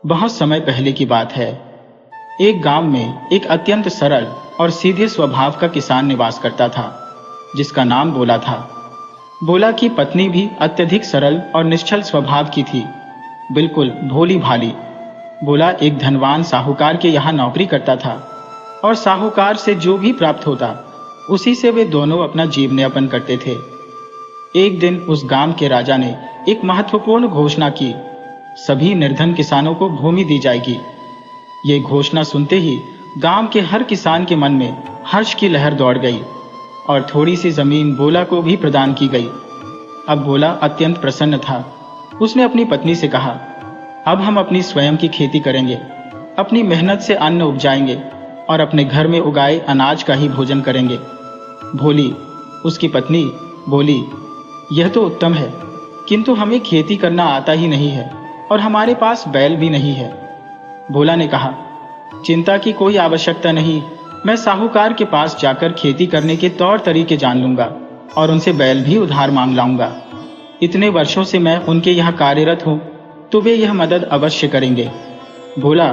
बहुत समय पहले की बात है। एक गांव में एक अत्यंत सरल और सीधे स्वभाव का किसान निवास करता था, जिसका नाम बोला था। बोला की पत्नी भी अत्यधिक सरल और निश्चल स्वभाव की थी, बिल्कुल भोली भाली। बोला एक धनवान साहूकार के यहाँ नौकरी करता था और साहूकार से जो भी प्राप्त होता उसी से वे दोनों अपना जीवन यापन करते थे। एक दिन उस गांव के राजा ने एक महत्वपूर्ण घोषणा की। सभी निर्धन किसानों को भूमि दी जाएगी। ये घोषणा सुनते ही गांव के हर किसान के मन में हर्ष की लहर दौड़ गई और थोड़ी सी जमीन बोला को भी प्रदान की गई। अब बोला अत्यंत प्रसन्न था। उसने अपनी पत्नी से कहा, अब हम अपनी स्वयं की खेती करेंगे, अपनी मेहनत से अन्न उपजाएंगे और अपने घर में उगाए अनाज का ही भोजन करेंगे। भोली, उसकी पत्नी बोली, यह तो उत्तम है, किंतु हमें खेती करना आता ही नहीं है और हमारे पास बैल भी नहीं है। भोला ने कहा, चिंता की कोई आवश्यकता नहीं, मैं साहूकार के पास जाकर खेती करने के तौर तरीके जान लूंगा और उनसे बैल भी उधार मांग लाऊंगा। इतने वर्षों से मैं उनके यहाँ कार्यरत हूँ, तो वे यह मदद अवश्य करेंगे। भोला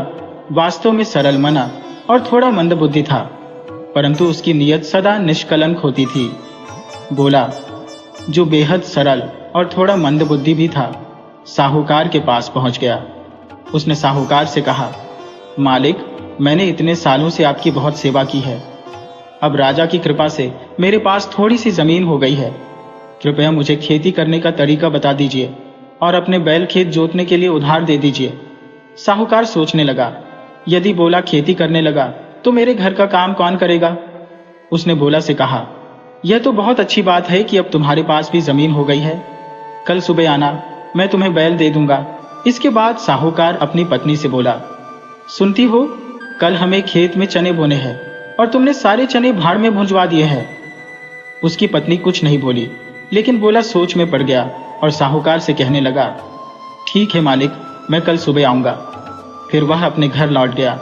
वास्तव में सरल मना और थोड़ा मंदबुद्धि था, परंतु उसकी नीयत सदा निष्कलंक होती थी। बोला, जो बेहद सरल और थोड़ा मंदबुद्धि भी था, साहूकार के पास पहुंच गया। उसने साहूकार से कहा, मालिक, मैंने इतने सालों से आपकी बहुत सेवा की है। अब राजा की कृपा से मेरे पास थोड़ी सी जमीन हो गई है। कृपया मुझे खेती करने का तरीका बता दीजिए और अपने बैल खेत जोतने के लिए उधार दे दीजिए। साहूकार सोचने लगा, यदि बोला खेती करने लगा तो मेरे घर का काम कौन करेगा। उसने बोला से कहा, यह तो बहुत अच्छी बात है कि अब तुम्हारे पास भी जमीन हो गई है। कल सुबह आना, मैं तुम्हें बैल दे दूंगा। इसके बाद साहूकार अपनी पत्नी से बोला, सुनती हो, कल हमें खेत में चने बोने हैं और तुमने सारे चने भाड़ में भुंजवा दिए हैं। उसकी पत्नी कुछ नहीं बोली, लेकिन बोला सोच में पड़ गया और साहूकार से कहने लगा, ठीक है मालिक, मैं कल सुबह आऊंगा। फिर वह अपने घर लौट गया।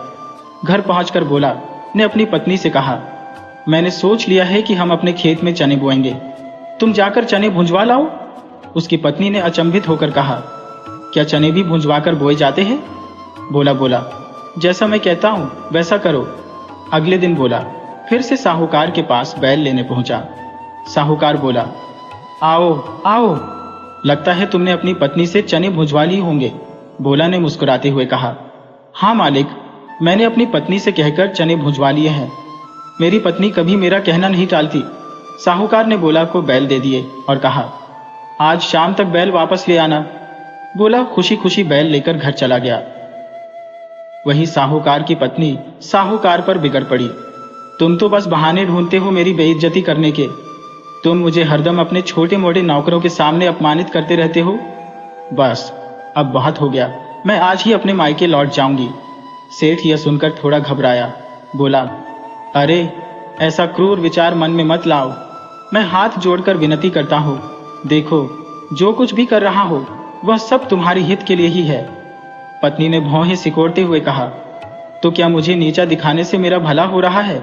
घर पहुंचकर बोला ने अपनी पत्नी से कहा, मैंने सोच लिया है कि हम अपने खेत में चने बोएंगे, तुम जाकर चने भुंजवा लाओ। उसकी पत्नी ने अचंभित होकर कहा, क्या चने भी भुंजवाकर बोए जाते हैं। बोला, जैसा मैं कहता हूं वैसा करो। अगले दिन बोला फिर से साहूकार के पास बैल लेने पहुंचा। साहूकार बोला, आओ आओ, लगता है तुमने अपनी पत्नी से चने भुंजवा लिए होंगे। बोला ने मुस्कुराते हुए कहा, हाँ मालिक, मैंने अपनी पत्नी से कहकर चने भुंजवा लिए हैं। मेरी पत्नी कभी मेरा कहना नहीं टालती। साहूकार ने बोला को बैल दे दिए और कहा, आज शाम तक बैल वापस ले आना। बोला खुशी खुशी बैल लेकर घर चला गया। वही साहूकार की पत्नी साहूकार पर बिगड़ पड़ी, तुम तो बस बहाने ढूंढते हो मेरी बेइज्जती करने के। तुम मुझे हरदम अपने छोटे मोटे नौकरों के सामने अपमानित करते रहते हो। बस अब बहुत हो गया, मैं आज ही अपने मायके लौट जाऊंगी। सेठ यह सुनकर थोड़ा घबराया। बोला, अरे ऐसा क्रूर विचार मन में मत लाओ। मैं हाथ जोड़कर विनती करता हूँ, देखो जो कुछ भी कर रहा हो वह सब तुम्हारे हित के लिए ही है। पत्नी ने भौहें सिकोड़ते हुए कहा, तो क्या मुझे नीचा दिखाने से मेरा भला हो रहा है।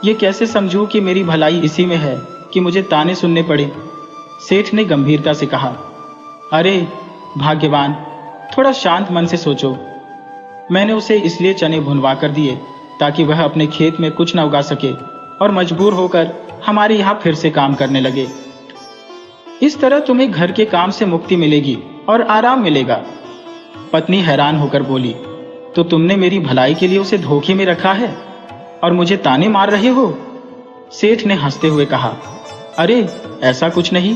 ये कैसे समझूं कि मेरी भलाई इसी में है कि मुझे ताने सुनने पड़े। सेठ ने गंभीरता से कहा, अरे भाग्यवान, थोड़ा शांत मन से सोचो। मैंने उसे इसलिए चने भुनवा कर दिए ताकि वह अपने खेत में कुछ न उगा सके और मजबूर होकर हमारे यहाँ फिर से काम करने लगे। इस तरह तुम्हें घर के काम से मुक्ति मिलेगी और आराम मिलेगा। पत्नी हैरान होकर बोली, तो तुमने मेरी भलाई के लिए उसे धोखे में रखा है और मुझे ताने मार रहे हो। सेठ ने हंसते हुए कहा, अरे ऐसा कुछ नहीं,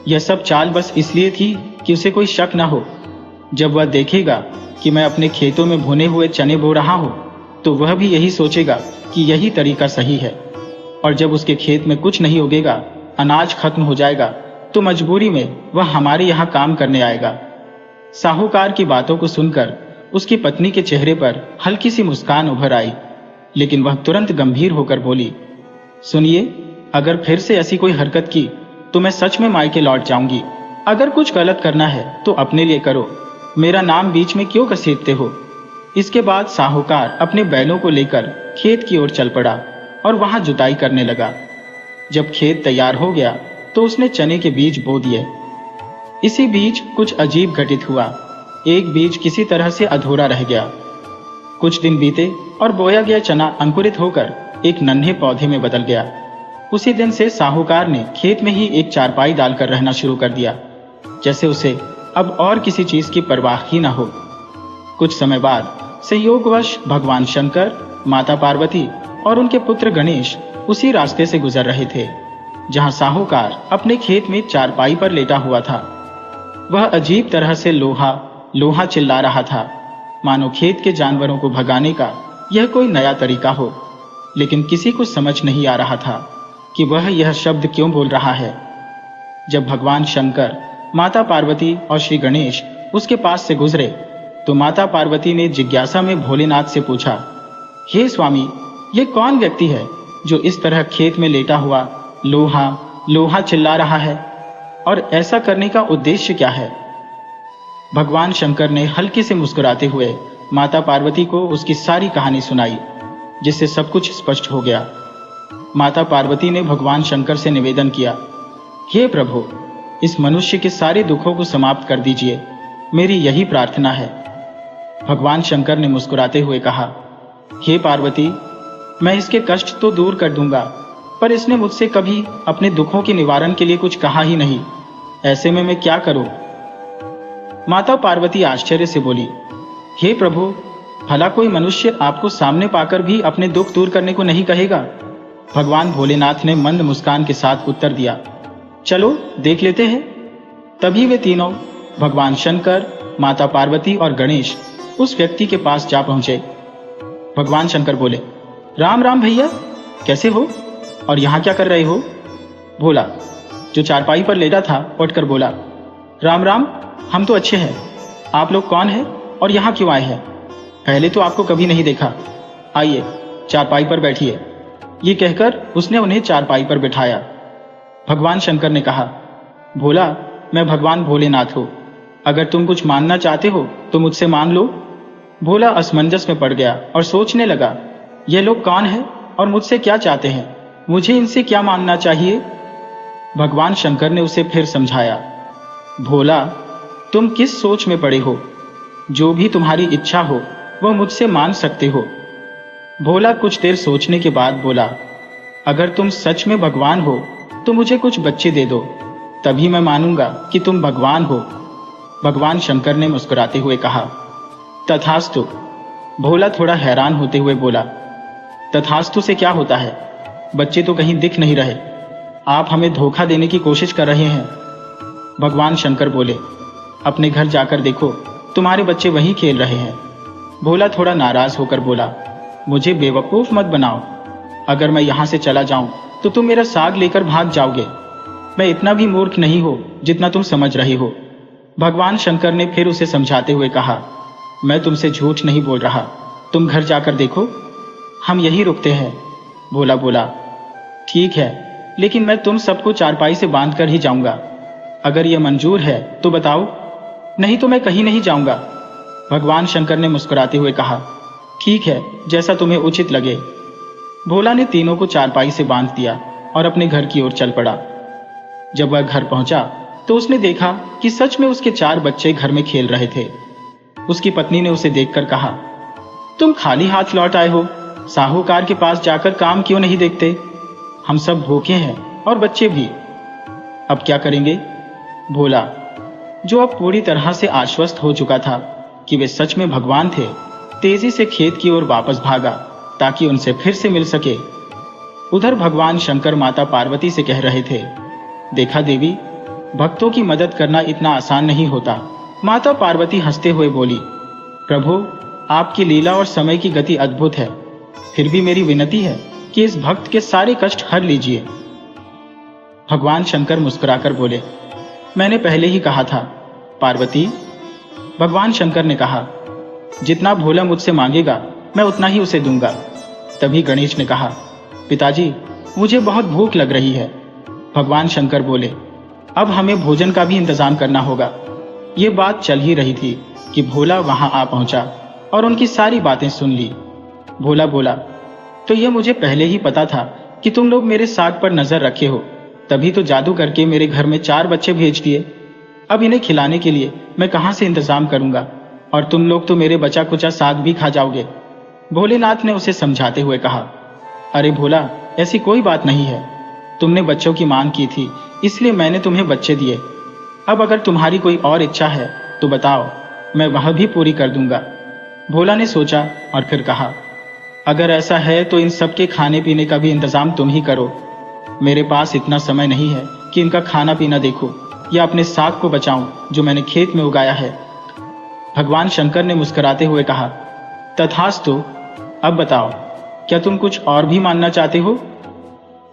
यह सब चाल बस इसलिए थी कि उसे कोई शक न हो। जब वह देखेगा कि मैं अपने खेतों में भुने हुए चने बो रहा हूं, तो वह भी यही सोचेगा कि यही तरीका सही है। और जब उसके खेत में कुछ नहीं उगेगा, अनाज खत्म हो जाएगा, तो मजबूरी में वह हमारे यहाँ काम करने आएगा। साहूकार की बातों को सुनकर उसकी पत्नी के चेहरे पर हल्की सी मुस्कान उभर आई, लेकिन वह तुरंत गंभीर होकर बोली, सुनिए, अगर फिर से ऐसी कोई हरकत की तो मैं सच में मायके लौट जाऊंगी। अगर कुछ गलत करना है तो अपने लिए करो, मेरा नाम बीच में क्यों घसीटते हो। इसके बाद साहूकार अपने बैलों को लेकर खेत की ओर चल पड़ा और वहां जुताई करने लगा। जब खेत तैयार हो गया तो उसने चने के बीच बो दिए। इसी बीच कुछ अजीब घटित हुआ। एक बीज किसी तरह से अधूरा रह गया। कुछ दिन बीते और बोया गया चना अंकुरित होकर एक नन्हे पौधे में बदल गया। उसी दिन से साहूकार ने खेत में ही एक चारपाई डालकर रहना शुरू कर दिया, जैसे उसे अब और किसी चीज की परवाह ही न हो। कुछ समय बाद संयोगवश भगवान शंकर, माता पार्वती और उनके पुत्र गणेश उसी रास्ते से गुजर रहे थे जहां साहूकार अपने खेत में चारपाई पर लेटा हुआ था। वह अजीब तरह से लोहा लोहा चिल्ला रहा था, मानो खेत के जानवरों को भगाने का यह कोई नया तरीका हो। लेकिन किसी को समझ नहीं आ रहा था कि वह यह शब्द क्यों बोल रहा है। जब भगवान शंकर, माता पार्वती और श्री गणेश उसके पास से गुजरे तो माता पार्वती ने जिज्ञासा में भोलेनाथ से पूछा, हे स्वामी, ये कौन व्यक्ति है जो इस तरह खेत में लेटा हुआ लोहा लोहा चिल्ला रहा है, और ऐसा करने का उद्देश्य क्या है? भगवान शंकर ने हल्के से मुस्कुराते हुए माता पार्वती को उसकी सारी कहानी सुनाई, जिससे सब कुछ स्पष्ट हो गया। माता पार्वती ने भगवान शंकर से निवेदन किया, हे प्रभु, इस मनुष्य के सारे दुखों को समाप्त कर दीजिए, मेरी यही प्रार्थना है। भगवान शंकर ने मुस्कुराते हुए कहा, हे पार्वती, मैं इसके कष्ट तो दूर कर दूंगा, पर इसने मुझसे कभी अपने दुखों के निवारण के लिए कुछ कहा ही नहीं। ऐसे में मैं क्या करूं? माता पार्वती आश्चर्य से बोली, हे प्रभु, भला कोई मनुष्य आपको सामने पाकर भी अपने दुख दूर करने को नहीं कहेगा? भगवान भोलेनाथ ने मंद मुस्कान के साथ उत्तर दिया, चलो देख लेते हैं। तभी वे तीनों, भगवान शंकर, माता पार्वती और गणेश, उस व्यक्ति के पास जा पहुंचे। भगवान शंकर बोले, राम राम भैया, कैसे हो और यहाँ क्या कर रहे हो? भोला, जो चारपाई पर लेटा था, उठकर बोला, राम राम, हम तो अच्छे हैं। आप लोग कौन हैं और यहाँ क्यों आए हैं? पहले तो आपको कभी नहीं देखा। आइए, चारपाई पर बैठिए। ये कहकर उसने उन्हें चारपाई पर बिठाया। भगवान शंकर ने कहा, भोला, मैं भगवान भोलेनाथ हूँ। अगर तुम कुछ मानना चाहते हो तो मुझसे मांग लो। भोला असमंजस में पड़ गया और सोचने लगा, ये लोग कौन हैं और मुझसे क्या चाहते हैं? मुझे इनसे क्या मांगना चाहिए? भगवान शंकर ने उसे फिर समझाया, भोला, तुम किस सोच में पड़े हो? जो भी तुम्हारी इच्छा हो वह मुझसे मांग सकते हो। भोला कुछ देर सोचने के बाद बोला, अगर तुम सच में भगवान हो तो मुझे कुछ बच्चे दे दो, तभी मैं मानूंगा कि तुम भगवान हो। भगवान शंकर ने मुस्कुराते हुए कहा, तथास्तु। भोला थोड़ा हैरान होते हुए बोला, तथास्तु से क्या होता है? बच्चे तो कहीं दिख नहीं रहे। आप हमें धोखा देने की कोशिश कर रहे हैं। भगवान शंकर बोले, अपने घर जाकर देखो, तुम्हारे बच्चे वहीं खेल रहे हैं। भोला थोड़ा नाराज होकर बोला, मुझे बेवकूफ मत बनाओ। अगर मैं यहां से चला जाऊं तो तुम मेरा साग लेकर भाग जाओगे। मैं इतना भी मूर्ख नहीं हो जितना तुम समझ रहे हो। भगवान शंकर ने फिर उसे समझाते हुए कहा, मैं तुमसे झूठ नहीं बोल रहा, तुम घर जाकर देखो, हम यहीं रुकते हैं। भोला बोला, ठीक है, लेकिन मैं तुम सबको चारपाई से बांध कर ही जाऊंगा। अगर यह मंजूर है तो बताओ, नहीं तो मैं कहीं नहीं जाऊंगा। भगवान शंकर ने मुस्कुराते हुए कहा, ठीक है, जैसा तुम्हें उचित लगे। भोला ने तीनों को चारपाई से बांध दिया और अपने घर की ओर चल पड़ा। जब वह घर पहुंचा तो उसने देखा कि सच में उसके 4 बच्चे घर में खेल रहे थे। उसकी पत्नी ने उसे देखकर कहा, तुम खाली हाथ लौट आए हो, साहूकार के पास जाकर काम क्यों नहीं देखते? हम सब भूखे हैं और बच्चे भी। अब क्या करेंगे? भोला, जो अब पूरी तरह से आश्वस्त हो चुका था कि वे सच में भगवान थे, तेजी से खेत की ओर वापस भागा ताकि उनसे फिर से मिल सके। उधर भगवान शंकर माता पार्वती से कह रहे थे, देखा देवी, भक्तों की मदद करना इतना आसान नहीं होता। माता पार्वती हंसते हुए बोली, प्रभु, आपकी लीला और समय की गति अद्भुत है। फिर भी मेरी विनती है कि इस भक्त के सारे कष्ट हर लीजिए। भगवान शंकर मुस्कुराकर बोले, मैंने पहले ही कहा था पार्वती। भगवान शंकर ने कहा, जितना भोला मुझसे मांगेगा मैं उतना ही उसे दूंगा। तभी गणेश ने कहा, पिताजी, मुझे बहुत भूख लग रही है। भगवान शंकर बोले, अब हमें भोजन का भी इंतजाम करना होगा। ये बात चल ही रही थी कि भोला वहां आ पहुंचा और उनकी सारी बातें सुन ली। भोला बोला, तो ये मुझे पहले ही पता था कि तुम लोग मेरे साग पर नजर रखे हो, तभी तो जादू करके मेरे घर में 4 बच्चे भेज दिए। अब इन्हें खिलाने के लिए मैं कहां से इंतजाम करूंगा? और तुम लोग तो मेरे बचा कुचा साग भी खा जाओगे। भोलेनाथ ने उसे समझाते हुए कहा, अरे भोला, ऐसी कोई बात नहीं है। तुमने बच्चों की मांग की थी, इसलिए मैंने तुम्हें बच्चे दिए। अब अगर तुम्हारी कोई और इच्छा है तो बताओ, मैं वह भी पूरी कर दूंगा। भोला ने सोचा और फिर कहा, अगर ऐसा है तो इन सब के खाने पीने का भी इंतजाम तुम ही करो। मेरे पास इतना समय नहीं है कि इनका खाना पीना देखूं या अपने साग को बचाऊं जो मैंने खेत में उगाया है। भगवान शंकर ने मुस्कुराते हुए कहा, तथास्तु। अब बताओ, क्या तुम कुछ और भी मानना चाहते हो?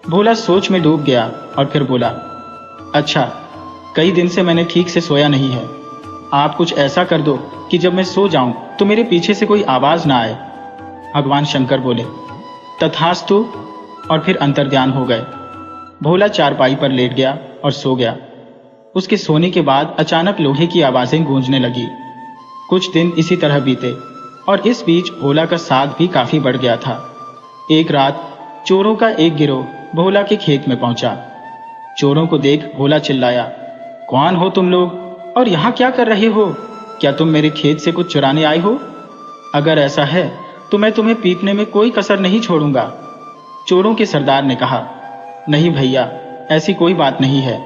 भोला सोच में डूब गया और फिर बोला, अच्छा, कई दिन से मैंने ठीक से सोया नहीं है। आप कुछ ऐसा कर दो कि जब मैं सो जाऊं तो मेरे पीछे से कोई आवाज ना आए। भगवान शंकर बोले, तथास्तु, और फिर अंतर्ध्यान हो गए। भोला चारपाई पर लेट गया और सो गया। उसके सोने के बाद अचानक लोहे की आवाजें गूंजने लगी। कुछ दिन इसी तरह बीते और इस बीच भोला का साग भी काफी बढ़ गया था। एक रात चोरों का एक गिरोह भोला के खेत में पहुंचा। चोरों को देख भोला चिल्लाया, कौन हो तुम लोग और यहाँ क्या कर रहे हो? क्या तुम मेरे खेत से कुछ चुराने आए हो? अगर ऐसा है तो मैं तुम्हें पीटने में कोई कसर नहीं छोड़ूंगा। चोरों के सरदार ने कहा, नहीं भैया, ऐसी कोई बात नहीं है।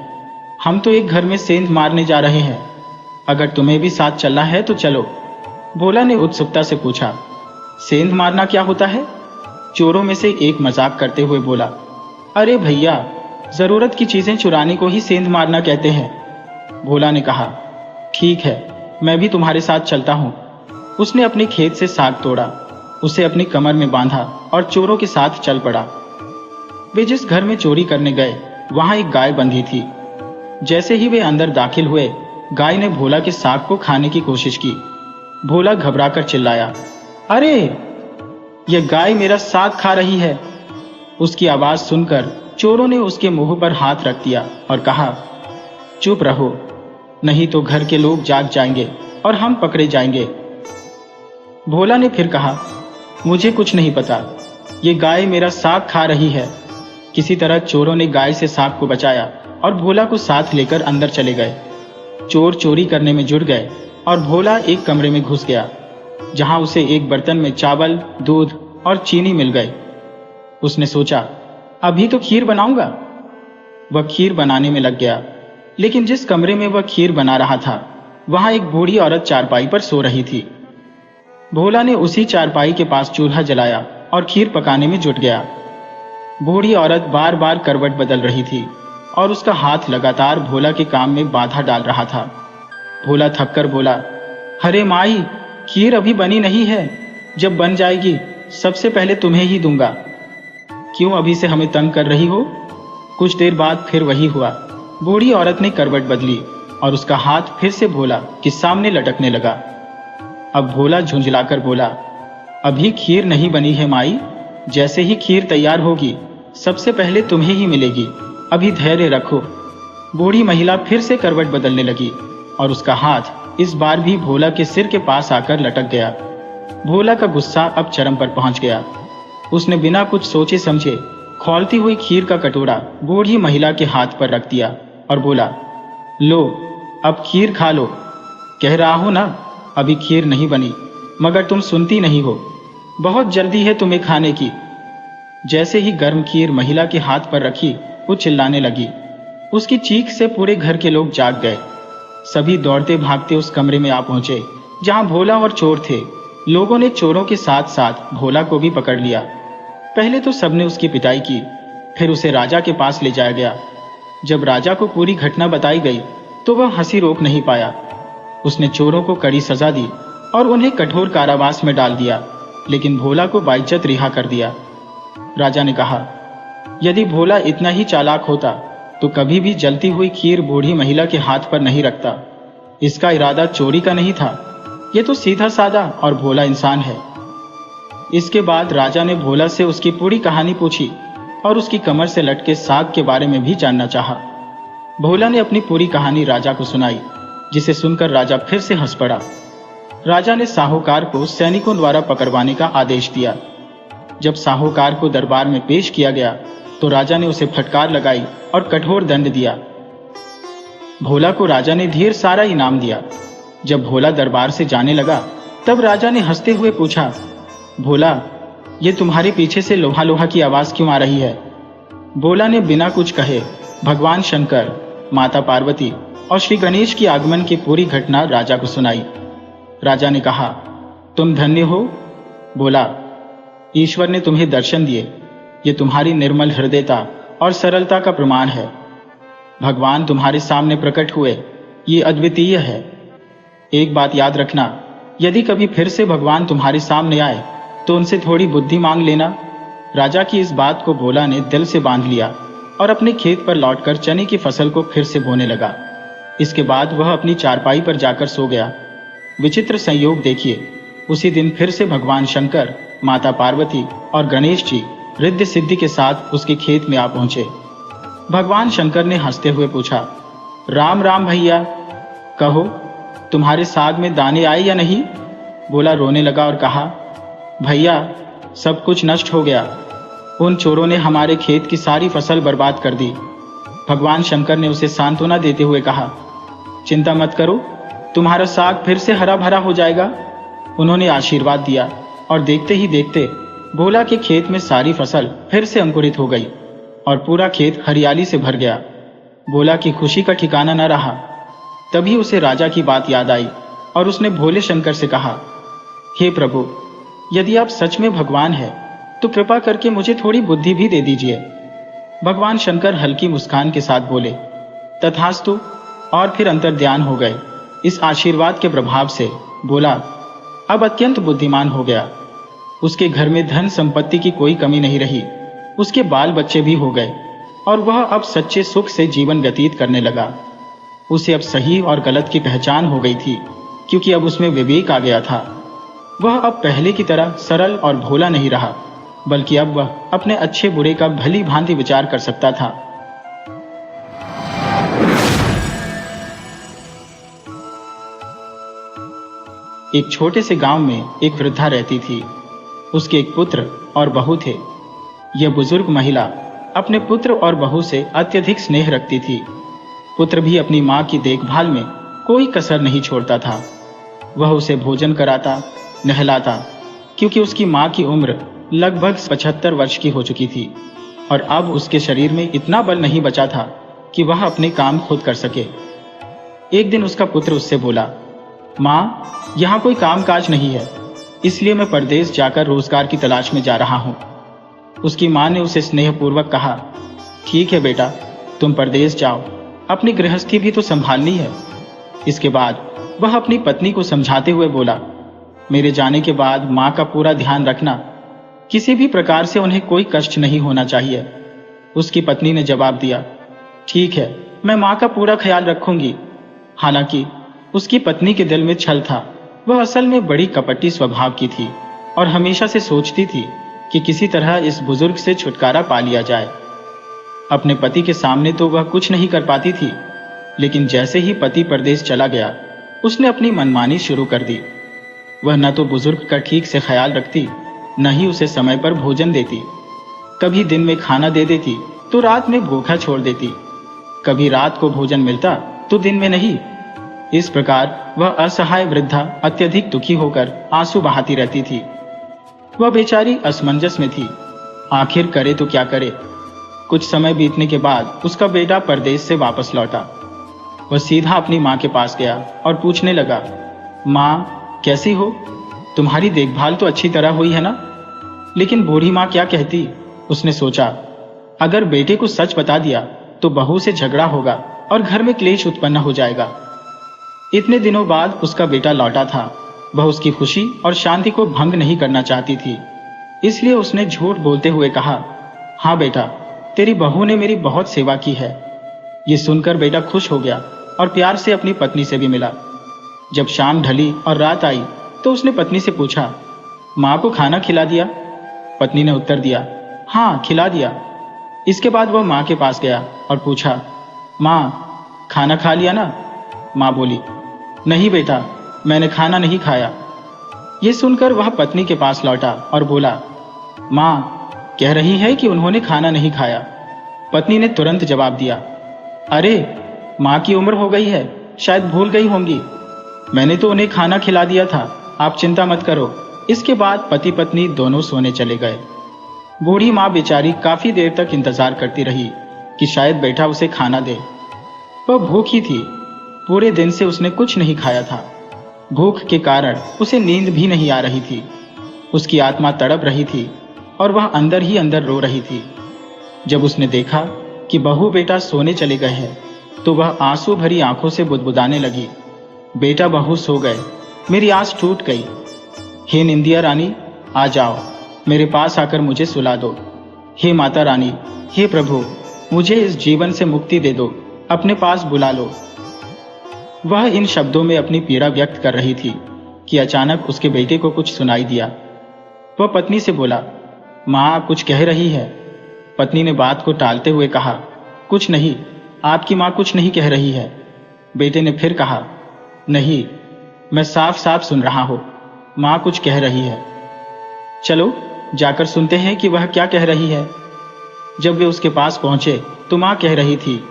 हम तो एक घर में सेंध मारने जा रहे हैं। अगर तुम्हें भी साथ चलना है तो चलो। भोला ने उत्सुकता से पूछा, सेंध मारना क्या होता है? चोरों में से एक मजाक करते हुए बोला, अरे भैया, जरूरत की चीजें चुराने को ही सेंध मारना कहते हैं। भोला ने कहा, ठीक है, मैं भी तुम्हारे साथ चलता हूं। उसने अपने खेत से साग तोड़ा, उसे अपनी कमर में बांधा और चोरों के साथ चल पड़ा। वे जिस घर में चोरी करने गए वहां एक गाय बंधी थी। जैसे ही वे अंदर दाखिल हुए, गाय ने भोला के साग को खाने की कोशिश की। भोला घबराकर चिल्लाया, अरे, यह गाय मेरा साग खा रही है। उसकी आवाज सुनकर चोरों ने उसके मुंह पर हाथ रख दिया और कहा, चुप रहो, नहीं तो घर के लोग जाग जाएंगे और हम पकड़े जाएंगे। भोला ने फिर कहा, मुझे कुछ नहीं पता, ये गाय मेरा साग खा रही है। किसी तरह चोरों ने गाय से साग को बचाया और भोला को साथ लेकर अंदर चले गए। चोर चोरी करने में जुट गए और भोला एक कमरे में घुस गया, जहां उसे एक बर्तन में चावल, दूध और चीनी मिल गए। उसने सोचा, अभी तो खीर बनाऊंगा। वह खीर बनाने में लग गया, लेकिन जिस कमरे में वह खीर बना रहा था वहां एक बूढ़ी औरत चारपाई पर सो रही थी। भोला ने उसी चारपाई के पास चूल्हा जलाया और खीर पकाने में जुट गया। बूढ़ी औरत बार बार करवट बदल रही थी और उसका हाथ लगातार भोला के काम में बाधा डाल रहा था। भोला थककर बोला, अरे माई, खीर अभी बनी नहीं है। जब बन जाएगी सबसे पहले तुम्हें ही दूंगा। क्यों अभी से हमें तंग कर रही हो? कुछ देर बाद फिर वही हुआ। बूढ़ी औरत ने करवट बदली और उसका हाथ फिर से भोला के सामने लटकने लगा। अब भोला झुंझलाकर बोला, अभी खीर नहीं बनी है माई। जैसे ही खीर तैयार होगी सबसे पहले तुम्हें ही मिलेगी। अभी धैर्य रखो। बूढ़ी महिला फिर से करवट बदलने लगी और उसका हाथ इस बार भी भोला के सिर के पास आकर लटक गया। भोला का गुस्सा अब चरम पर पहुंच गया। उसने बिना कुछ सोचे समझे खौलती हुई खीर का कटोरा बूढ़ी महिला के हाथ पर रख दिया और बोला, लो, अब खीर खा लो। कह रहा हूं ना, अभी खीर नहीं बनी, मगर तुम सुनती नहीं हो। बहुत जल्दी है तुम्हें खाने की। जैसे ही गर्म खीर महिला के हाथ पर रखी, वो चिल्लाने लगी। उसकी चीख से पूरे घर के लोग जाग गए। सभी दौड़ते भागते उस कमरे में आ पहुंचे जहां भोला और चोर थे। लोगों ने चोरों के साथ साथ भोला को भी पकड़ लिया। पहले तो सबने उसकी पिटाई की, फिर उसे राजा के पास ले जाया गया। जब राजा को पूरी घटना बताई गई तो वह हंसी रोक नहीं पाया। उसने चोरों को कड़ी सजा दी और उन्हें कठोर कारावास में डाल दिया, लेकिन भोला को बाइज्जत रिहा कर दिया। राजा ने कहा, यदि भोला इतना ही चालाक होता तो कभी भी जलती हुई खीर बूढ़ी महिला के हाथ पर नहीं रखता। इसका इरादा चोरी का नहीं था, यह तो सीधा साधा और भोला इंसान है। इसके बाद राजा ने भोला से उसकी पूरी कहानी पूछी और उसकी कमर से लटके साग के बारे में भी जानना चाहा। भोला ने अपनी पूरी कहानी राजा को सुनाई, जिसे सुनकर राजा फिर से हंस पड़ा। राजा ने साहूकार को सैनिकों द्वारा पकड़वाने का आदेश दिया। जब साहूकार को दरबार में पेश किया गया तो राजा ने उसे फटकार लगाई और कठोर दंड दिया। भोला को राजा ने ढेर सारा इनाम दिया। जब भोला दरबार से जाने लगा तब राजा ने हंसते हुए पूछा, भोला, ये तुम्हारे पीछे से लोहा लोहा की आवाज क्यों आ रही है? भोला ने बिना कुछ कहे भगवान शंकर, माता पार्वती और श्री गणेश की आगमन की पूरी घटना राजा को सुनाई। राजा ने कहा, तुम धन्य हो भोला, ईश्वर ने तुम्हें दर्शन दिए। ये तुम्हारी निर्मल हृदयता और सरलता का प्रमाण है। भगवान तुम्हारे सामने प्रकट हुए, ये अद्वितीय है। एक बात याद रखना, यदि कभी फिर से भगवान तुम्हारे सामने आए तो उनसे थोड़ी बुद्धि मांग लेना। राजा की इस बात को भोला ने दिल से बांध लिया और अपने खेत पर लौटकर चने की फसल को फिर से बोने लगा। इसके बाद वह अपनी चारपाई पर जाकर सो गया। विचित्र संयोग देखिए, उसी दिन फिर से भगवान शंकर, माता पार्वती और गणेश जी रिद्धि सिद्धि के साथ उसके खेत में आ पहुंचे। भगवान शंकर ने हंसते हुए पूछा, राम राम भैया, कहो तुम्हारे साग में दाने आए या नहीं? भोला रोने लगा और कहा, भैया सब कुछ नष्ट हो गया। उन चोरों ने हमारे खेत की सारी फसल बर्बाद कर दी। भगवान शंकर ने उसे सांत्वना देते हुए कहा, चिंता मत करो, तुम्हारा साग फिर से हरा भरा हो जाएगा। उन्होंने आशीर्वाद दिया और देखते ही देखते भोला के खेत में सारी फसल फिर से अंकुरित हो गई और पूरा खेत हरियाली से भर गया। भोला की खुशी का ठिकाना न रहा। तभी उसे राजा की बात याद आई और उसने भोले शंकर से कहा, हे प्रभु, यदि आप सच में भगवान हैं तो कृपा करके मुझे थोड़ी बुद्धि भी दे दीजिए। भगवान शंकर हल्की मुस्कान के साथ बोले, तथास्तु, और फिर अंतर्ध्यान हो गए। इस आशीर्वाद के प्रभाव से भोला अब अत्यंत बुद्धिमान हो गया। उसके घर में धन संपत्ति की कोई कमी नहीं रही। उसके बाल बच्चे भी हो गए और वह अब सच्चे सुख से जीवन व्यतीत करने लगा। उसे अब सही और गलत की पहचान हो गई थी, क्योंकि अब उसमें विवेक आ गया था। वह अब पहले की तरह सरल और भोला नहीं रहा, बल्कि अब वह अपने अच्छे बुरे का भली भांति विचार कर सकता था। एक छोटे से गांव में एक वृद्धा रहती थी। उसके एक पुत्र और बहू थे। यह बुजुर्ग महिला अपने पुत्र और बहू से अत्यधिक स्नेह रखती थी। पुत्र भी अपनी मां की देखभाल में कोई कसर नहीं छोड़ता था। वह उसे भोजन कराता, नहलाता, क्योंकि उसकी मां की उम्र लगभग 75 वर्ष की हो चुकी थी और अब उसके शरीर में इतना बल नहीं बचा था कि वह अपने काम खुद कर सके। एक दिन उसका पुत्र उससे बोला, मां, यहाँ कोई काम काज नहीं है, इसलिए मैं परदेश जाकर रोजगार की तलाश में जा रहा हूँ। उसकी मां ने उसे स्नेहपूर्वक कहा, ठीक है बेटा, तुम परदेश जाओ, अपनी गृहस्थी भी तो संभालनी है। इसके बाद वह अपनी पत्नी को समझाते हुए बोला, मेरे जाने के बाद मां का पूरा ध्यान रखना, किसी भी प्रकार से उन्हें कोई कष्ट नहीं होना चाहिए। उसकी पत्नी ने जवाब दिया, ठीक है, मैं मां का पूरा ख्याल रखूंगी। हालांकि उसकी पत्नी के दिल में छल था। वह असल में बड़ी कपटी स्वभाव की थी और हमेशा से सोचती थी कि किसी तरह इस बुजुर्ग से छुटकारा पा लिया जाए। अपने पति के सामने तो वह कुछ नहीं कर पाती थी, लेकिन जैसे ही पति परदेश चला गया, उसने अपनी मनमानी शुरू कर दी। वह न तो बुजुर्ग का ठीक से ख्याल रखती, न ही उसे समय पर भोजन देती। कभी दिन में खाना दे देती तो रात में भूखा छोड़ देती। कभी रात को भोजन मिलता तो दिन में नहीं। इस प्रकार वह असहाय वृद्धा अत्यधिक दुखी होकर आंसू बहाती रहती थी। वह बेचारी असमंजस में थी, आखिर करे तो क्या करे। कुछ समय बीतने के बाद उसका बेटा परदेश से वापस लौटा। वह सीधा अपनी मां के पास गया और पूछने लगा, मां, कैसी हो? तुम्हारी देखभाल तो अच्छी तरह हुई है ना? लेकिन बूढ़ी मां क्या कहती? उसने सोचा, अगर बेटे को सच बता दिया तो बहू से झगड़ा होगा और घर में क्लेश उत्पन्न हो जाएगा। इतने दिनों बाद उसका बेटा लौटा था। वह उसकी खुशी और शांति को भंग नहीं करना चाहती थी, इसलिए उसने झूठ बोलते हुए कहा, हाँ बेटा, तेरी बहू ने मेरी बहुत सेवा की है। ये सुनकर बेटा खुश हो गया और प्यार से अपनी पत्नी से भी मिला। जब शाम ढली और रात आई तो उसने पत्नी से पूछा, माँ को खाना खिला दिया? पत्नी ने उत्तर दिया, हाँ, खिला दिया। इसके बाद वह माँ के पास गया और पूछा, माँ, खाना खा लिया ना? माँ बोली, नहीं बेटा, मैंने खाना नहीं खाया। ये सुनकर वह पत्नी के पास लौटा और बोला, माँ कह रही है कि उन्होंने खाना नहीं खाया। पत्नी ने तुरंत जवाब दिया, अरे माँ की उम्र हो गई है, शायद भूल गई होंगी। मैंने तो उन्हें खाना खिला दिया था, आप चिंता मत करो। इसके बाद पति पत्नी दोनों सोने चले गए। बूढ़ी माँ बेचारी काफी देर तक इंतजार करती रही कि शायद बेटा उसे खाना दे। वह भूखी थी, पूरे दिन से उसने कुछ नहीं खाया था। भूख के कारण उसे नींद भी नहीं आ रही थी। उसकी आत्मा तड़प रही थी और वह अंदर ही अंदर रो रही थी। जब उसने देखा कि बहू बेटा सोने चले गए हैं, तो वह आंसू भरी आंखों से बुदबुदाने लगी, बेटा बहू सो गए, मेरी आस टूट गई। हे निंदिया रानी, आ जाओ, मेरे पास आकर मुझे सुला दो। हे माता रानी, हे प्रभु, मुझे इस जीवन से मुक्ति दे दो, अपने पास बुला लो। वह इन शब्दों में अपनी पीड़ा व्यक्त कर रही थी कि अचानक उसके बेटे को कुछ सुनाई दिया। वह पत्नी से बोला, माँ कुछ कह रही है। पत्नी ने बात को टालते हुए कहा, कुछ नहीं, आपकी माँ कुछ नहीं कह रही है। बेटे ने फिर कहा, नहीं, मैं साफ साफ सुन रहा हूं, माँ कुछ कह रही है। चलो जाकर सुनते हैं कि वह क्या कह रही है। जब वे उसके पास पहुंचे तो माँ कह रही थी,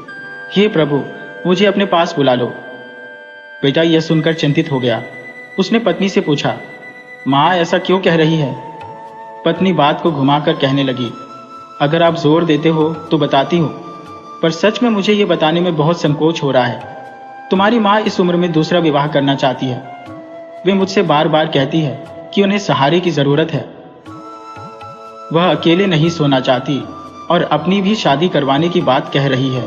हे प्रभु, मुझे अपने पास बुला लो। बेटा यह सुनकर चिंतित हो गया। उसने पत्नी से पूछा, माँ ऐसा क्यों कह रही है। पत्नी बात को घुमाकर कहने लगी, अगर आप जोर देते हो तो बताती हूँ, पर सच में मुझे ये बताने में बहुत संकोच हो रहा है। तुम्हारी माँ इस उम्र में दूसरा विवाह करना चाहती है। वे मुझसे बार बार कहती है कि उन्हें सहारे की जरूरत है। वह अकेले नहीं सोना चाहती और अपनी भी शादी करवाने की बात कह रही है।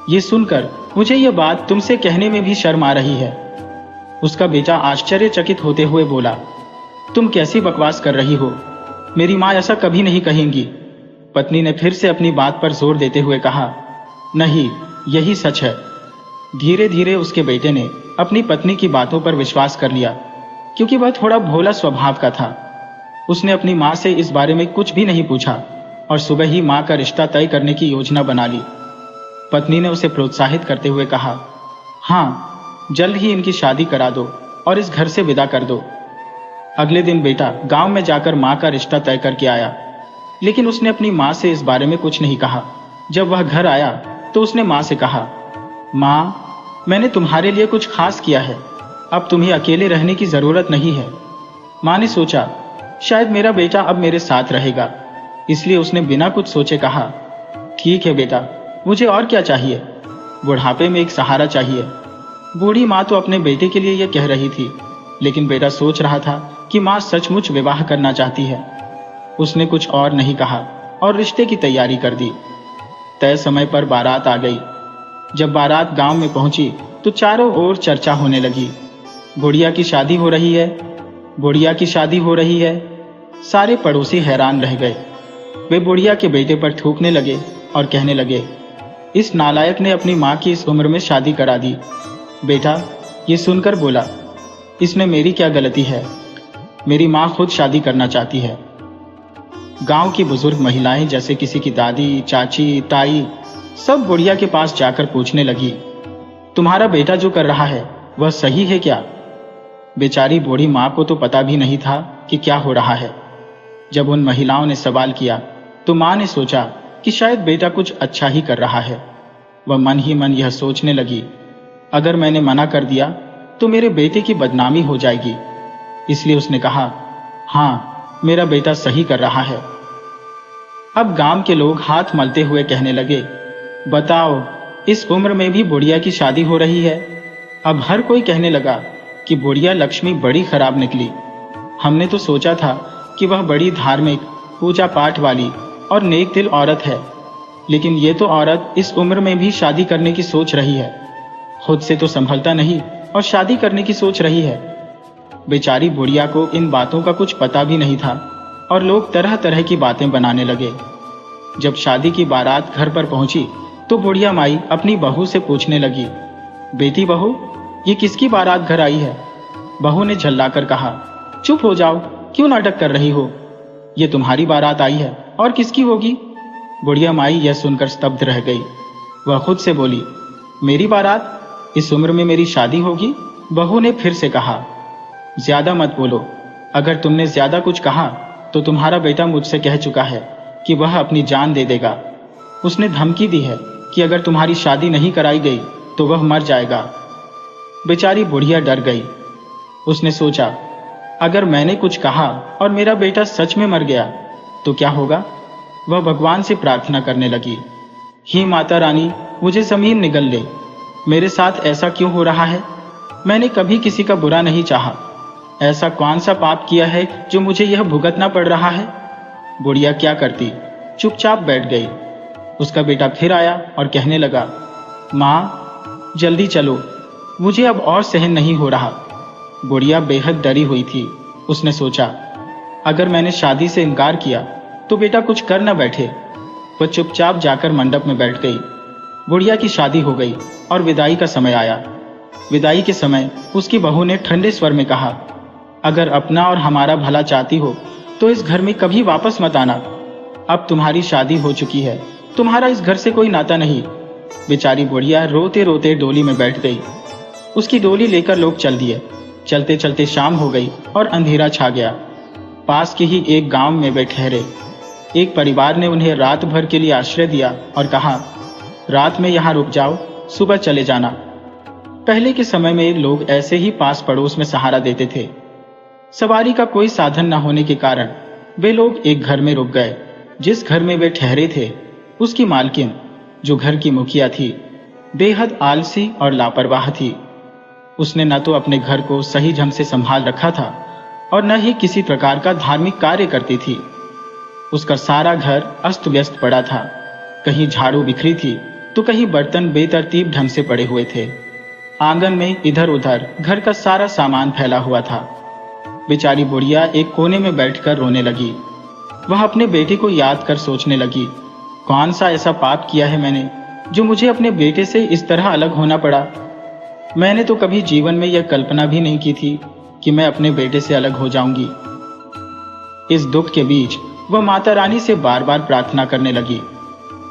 ये सुनकर मुझे यह बात तुमसे कहने में भी शर्म आ रही है। उसका बेटा आश्चर्यचकित होते हुए बोला, तुम कैसी बकवास कर रही हो, मेरी माँ ऐसा कभी नहीं कहेंगी। पत्नी ने फिर से अपनी बात पर जोर देते हुए कहा, नहीं, यही सच है। धीरे धीरे उसके बेटे ने अपनी पत्नी की बातों पर विश्वास कर लिया, क्योंकि वह थोड़ा भोला स्वभाव का था। उसने अपनी माँ से इस बारे में कुछ भी नहीं पूछा और सुबह ही माँ का रिश्ता तय करने की योजना बना ली। पत्नी ने उसे प्रोत्साहित करते हुए कहा, हाँ, जल्द ही इनकी शादी करा दो और इस घर से विदा कर दो। अगले दिन बेटा गांव में जाकर माँ का रिश्ता तय करके आया, लेकिन उसने अपनी माँ से इस बारे में कुछ नहीं कहा। जब वह घर आया तो उसने माँ से कहा, माँ, मैंने तुम्हारे लिए कुछ खास किया है, अब तुम्हें अकेले रहने की जरूरत नहीं है। माँ ने सोचा, शायद मेरा बेटा अब मेरे साथ रहेगा, इसलिए उसने बिना कुछ सोचे कहा, ठीक है बेटा, मुझे और क्या चाहिए, बुढ़ापे में एक सहारा चाहिए। बूढ़ी माँ तो अपने बेटे के लिए यह कह रही थी, लेकिन बेटा सोच रहा था कि माँ सचमुच विवाह करना चाहती है। उसने कुछ और नहीं कहा और रिश्ते की तैयारी कर दी। तय समय पर बारात आ गई। जब बारात गांव में पहुंची तो चारों ओर चर्चा होने लगी, बुढ़िया की शादी हो रही है, बुढ़िया की शादी हो रही है। सारे पड़ोसी हैरान रह गए। वे बुढ़िया के बेटे पर थूकने लगे और कहने लगे, इस नालायक ने अपनी माँ की इस उम्र में शादी करा दी। बेटा ये सुनकर बोला, इसमें मेरी क्या गलती है, मेरी माँ खुद शादी करना चाहती है। गांव की बुजुर्ग महिलाएं जैसे किसी की दादी, चाची, ताई, सब बुढ़िया के पास जाकर पूछने लगी, तुम्हारा बेटा जो कर रहा है वह सही है क्या। बेचारी बूढ़ी माँ को तो पता भी नहीं था कि क्या हो रहा है। जब उन महिलाओं ने सवाल किया तो माँ ने सोचा कि शायद बेटा कुछ अच्छा ही कर रहा है। वह मन ही मन यह सोचने लगी, अगर मैंने मना कर दिया तो मेरे बेटे की बदनामी हो जाएगी। इसलिए उसने कहा, हाँ, मेरा बेटा सही कर रहा है। अब गांव के लोग हाथ मलते हुए कहने लगे, बताओ, इस उम्र में भी बुढ़िया की शादी हो रही है। अब हर कोई कहने लगा कि बुढ़िया लक्ष्मी बड़ी खराब निकली। हमने तो सोचा था कि वह बड़ी धार्मिक, पूजा पाठ वाली और नेक दिल औरत है, लेकिन ये तो औरत इस उम्र में भी शादी करने की सोच रही है। खुद से तो संभलता नहीं और शादी करने की सोच रही है। बेचारी बुढ़िया को इन बातों का कुछ पता भी नहीं था और लोग तरह तरह की बातें बनाने लगे। जब शादी की बारात घर पर पहुंची तो बुढ़िया माई अपनी बहू से पूछने लगी, बेटी बहू, ये किसकी बारात घर आई है। बहू ने झल्लाकर कहा, चुप हो जाओ, क्यों नाटक कर रही हो, ये तुम्हारी बारात आई है और किसकी होगी। बुढ़िया माई यह सुनकर स्तब्ध रह गई। वह खुद से बोली, मेरी बारात, इस उम्र में मेरी शादी होगी। बहू ने फिर से कहा, ज्यादा मत बोलो, अगर तुमने ज्यादा कुछ कहा तो तुम्हारा बेटा मुझसे कह चुका है कि वह अपनी जान दे देगा। उसने धमकी दी है कि अगर तुम्हारी शादी नहीं कराई गई तो वह मर जाएगा। बेचारी बुढ़िया डर गई। उसने सोचा, अगर मैंने कुछ कहा और मेरा बेटा सच में मर गया तो क्या होगा। वह भगवान से प्रार्थना करने लगी, हे माता रानी, मुझे ज़मीन निगल ले। मेरे साथ ऐसा क्यों हो रहा है? मैंने कभी किसी का बुरा नहीं चाहा। ऐसा कौन सा पाप किया है जो मुझे यह भुगतना पड़ रहा है? बुढ़िया क्या करती, चुपचाप बैठ गई। उसका बेटा फिर आया और कहने लगा, माँ जल्दी चलो, मुझे अब और सहन नहीं हो रहा। बुढ़िया बेहद डरी हुई थी। उसने सोचा, अगर मैंने शादी से इनकार किया तो बेटा कुछ कर न बैठे। वह चुपचाप जाकर मंडप में बैठ गई। बुढ़िया की शादी हो गई और विदाई का समय आया। विदाई के समय उसकी बहू ने ठंडे स्वर में कहा, अगर अपना और हमारा भला चाहती हो तो इस घर में कभी वापस मत आना। अब तुम्हारी शादी हो चुकी है, तुम्हारा इस घर से कोई नाता नहीं। बेचारी बुढ़िया रोते रोते डोली में बैठ गई। उसकी डोली लेकर लोग चल दिए। चलते चलते शाम हो गई और अंधेरा छा गया। पास के ही एक गांव में वे ठहरे। एक परिवार ने उन्हें रात भर के लिए आश्रय दिया और कहा, रात में यहाँ रुक जाओ, सुबह चले जाना। पहले के समय में लोग ऐसे ही पास पड़ोस में सहारा देते थे। सवारी का कोई साधन न होने के कारण वे लोग एक घर में रुक गए। जिस घर में वे ठहरे थे, उसकी मालकिन, जो घर की मुखिया थी, बेहद आलसी और लापरवाह थी। उसने न तो अपने घर को सही ढंग से संभाल रखा था और न ही किसी प्रकार का धार्मिक कार्य करती थी। उसका सारा घर अस्त व्यस्त पड़ा था। कहीं झाड़ू बिखरी थी तो कहीं बर्तन बेतरतीब ढंग से पड़े हुए थे। आंगन में इधर उधर घर का सारा सामान फैला हुआ था। बेचारी बुढ़िया एक कोने में बैठकर रोने लगी। वह अपने बेटे को याद कर सोचने लगी, कौन सा ऐसा पाप किया है मैंने जो मुझे अपने बेटे से इस तरह अलग होना पड़ा। मैंने तो कभी जीवन में यह कल्पना भी नहीं की थी कि मैं अपने बेटे से अलग हो जाऊंगी। इस दुख के बीच वह माता रानी से बार बार प्रार्थना करने लगी।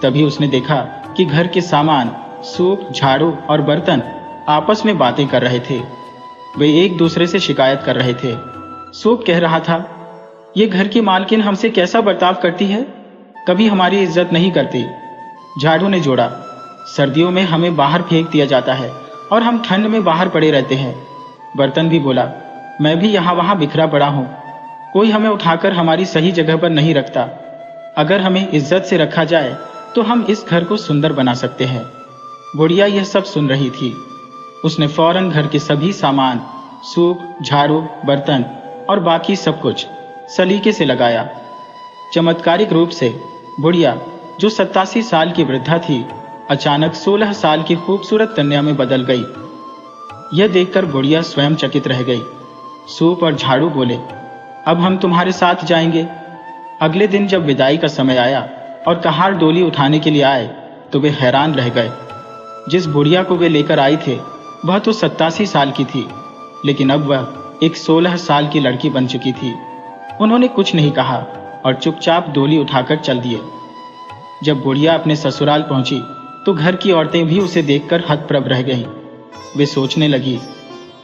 तभी उसने देखा कि घर के सामान, सूप, झाड़ू और बर्तन आपस में बातें कर रहे थे। वे एक दूसरे से शिकायत कर रहे थे। सूप कह रहा था, ये घर की मालकिन हमसे कैसा बर्ताव करती है, कभी हमारी इज्जत नहीं करती। झाड़ू ने जोड़ा, सर्दियों में हमें बाहर फेंक दिया जाता है और हम ठंड में बाहर पड़े रहते हैं। बर्तन भी बोला, मैं भी यहाँ वहाँ बिखरा पड़ा हूँ, कोई हमें उठाकर हमारी सही जगह पर नहीं रखता। अगर हमें इज्जत से रखा जाए तो हम इस घर को सुंदर बना सकते हैं। बुढ़िया यह सब सुन रही थी। उसने फौरन घर के सभी सामान, सूप, झाड़ू, बर्तन और बाकी सब कुछ सलीके से लगाया। चमत्कारिक रूप से बुढ़िया, जो 87 साल की वृद्धा थी, अचानक 16 साल की खूबसूरत कन्या में बदल गई। यह देखकर बुढ़िया स्वयं चकित रह गई। सूप और झाड़ू बोले, अब हम तुम्हारे साथ जाएंगे। अगले दिन जब विदाई का समय आया और कहार डोली उठाने के लिए आए तो वे हैरान रह गए। जिस बुढ़िया को वे लेकर आई थे वह तो 87 साल की थी, लेकिन अब वह एक 16 साल की लड़की बन चुकी थी। उन्होंने कुछ नहीं कहा और चुपचाप डोली उठाकर चल दिए। जब बुढ़िया अपने ससुराल पहुंची तो घर की औरतें भी उसे देखकर हतप्रभ रह गईं। वे सोचने लगी,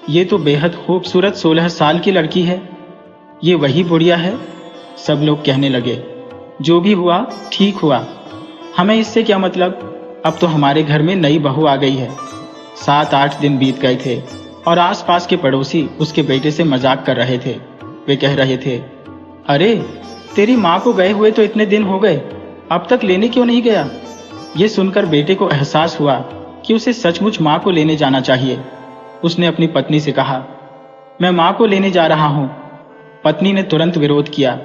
ये तो बेहद खूबसूरत 16 साल की लड़की है, ये वही बुढ़िया है। सब लोग कहने लगे, जो भी हुआ ठीक हुआ, हमें इससे क्या मतलब, अब तो हमारे घर में नई बहू आ गई है। 7-8 दिन बीत गए थे और आसपास के पड़ोसी उसके बेटे से मजाक कर रहे थे। वे कह रहे थे, अरे तेरी माँ को गए हुए तो इतने दिन हो गए, अब तक लेने क्यों नहीं गया। ये सुनकर बेटे को एहसास हुआ कि उसे सचमुच माँ को लेने जाना चाहिए। उसने अपनी पत्नी से कहा, मैं माँ को लेने जा रहा हूँ। पत्नी ने तुरंत विरोध किया,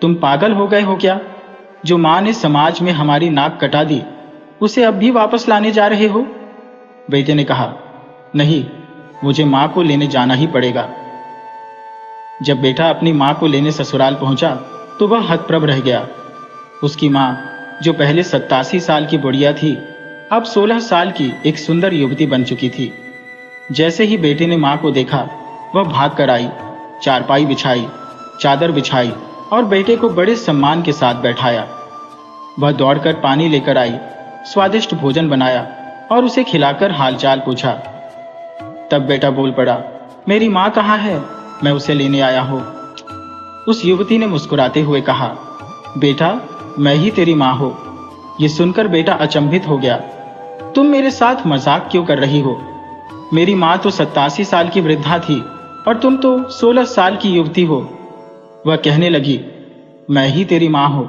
तुम पागल हो गए हो क्या? जो माँ ने समाज में हमारी नाक कटा दी, उसे अब भी वापस लाने जा रहे हो? बेटे ने कहा, नहीं, मुझे माँ को लेने जाना ही पड़ेगा। जब बेटा अपनी माँ को लेने ससुराल पहुंचा तो वह हतप्रभ रह गया। उसकी माँ, जो पहले 87 साल की बुढ़िया थी, अब 16 साल की एक सुंदर युवती बन चुकी थी। जैसे ही बेटे ने माँ को देखा, वह भाग कर आई, चारपाई बिछाई, चादर बिछाई और बेटे को बड़े सम्मान के साथ बैठाया। वह दौड़कर पानी लेकर आई, स्वादिष्ट भोजन बनाया और उसे खिलाकर हालचाल पूछा। तब बेटा बोल पड़ा, मेरी माँ कहाँ है, मैं उसे लेने आया हूँ। उस युवती ने मुस्कुराते हुए कहा, बेटा मैं ही तेरी माँ हूँ। ये सुनकर बेटा अचंभित हो गया, तुम मेरे साथ मजाक क्यों कर रही हो? मेरी माँ तो 87 साल की वृद्धा थी और तुम तो 16 साल की युवती हो। वह कहने लगी, मैं ही तेरी माँ हूँ।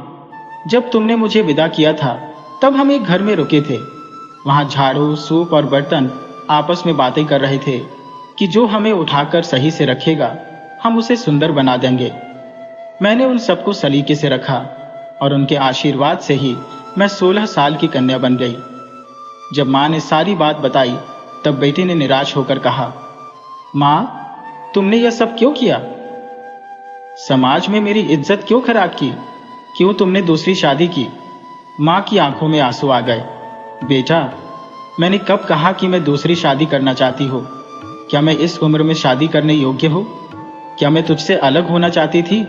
जब तुमने मुझे विदा किया था तब हम एक घर में रुके थे। वहां झाड़ू, सूप और बर्तन आपस में बातें कर रहे थे कि जो हमें उठाकर सही से रखेगा हम उसे सुंदर बना देंगे। मैंने उन सबको सलीके से रखा और उनके आशीर्वाद से ही मैं 16 साल की कन्या बन गई। जब माँ ने सारी बात बताई तब बेटे ने निराश होकर कहा, माँ, तुमने यह सब क्यों किया? समाज में मेरी इज्जत क्यों खराब की? क्यों तुमने दूसरी शादी की? माँ की आंखों में आंसू आ गए। बेटा, मैंने कब कहा कि मैं दूसरी शादी करना चाहती हूँ? क्या मैं इस उम्र में शादी करने योग्य हूँ? क्या मैं तुझसे अलग होना चाहती थी?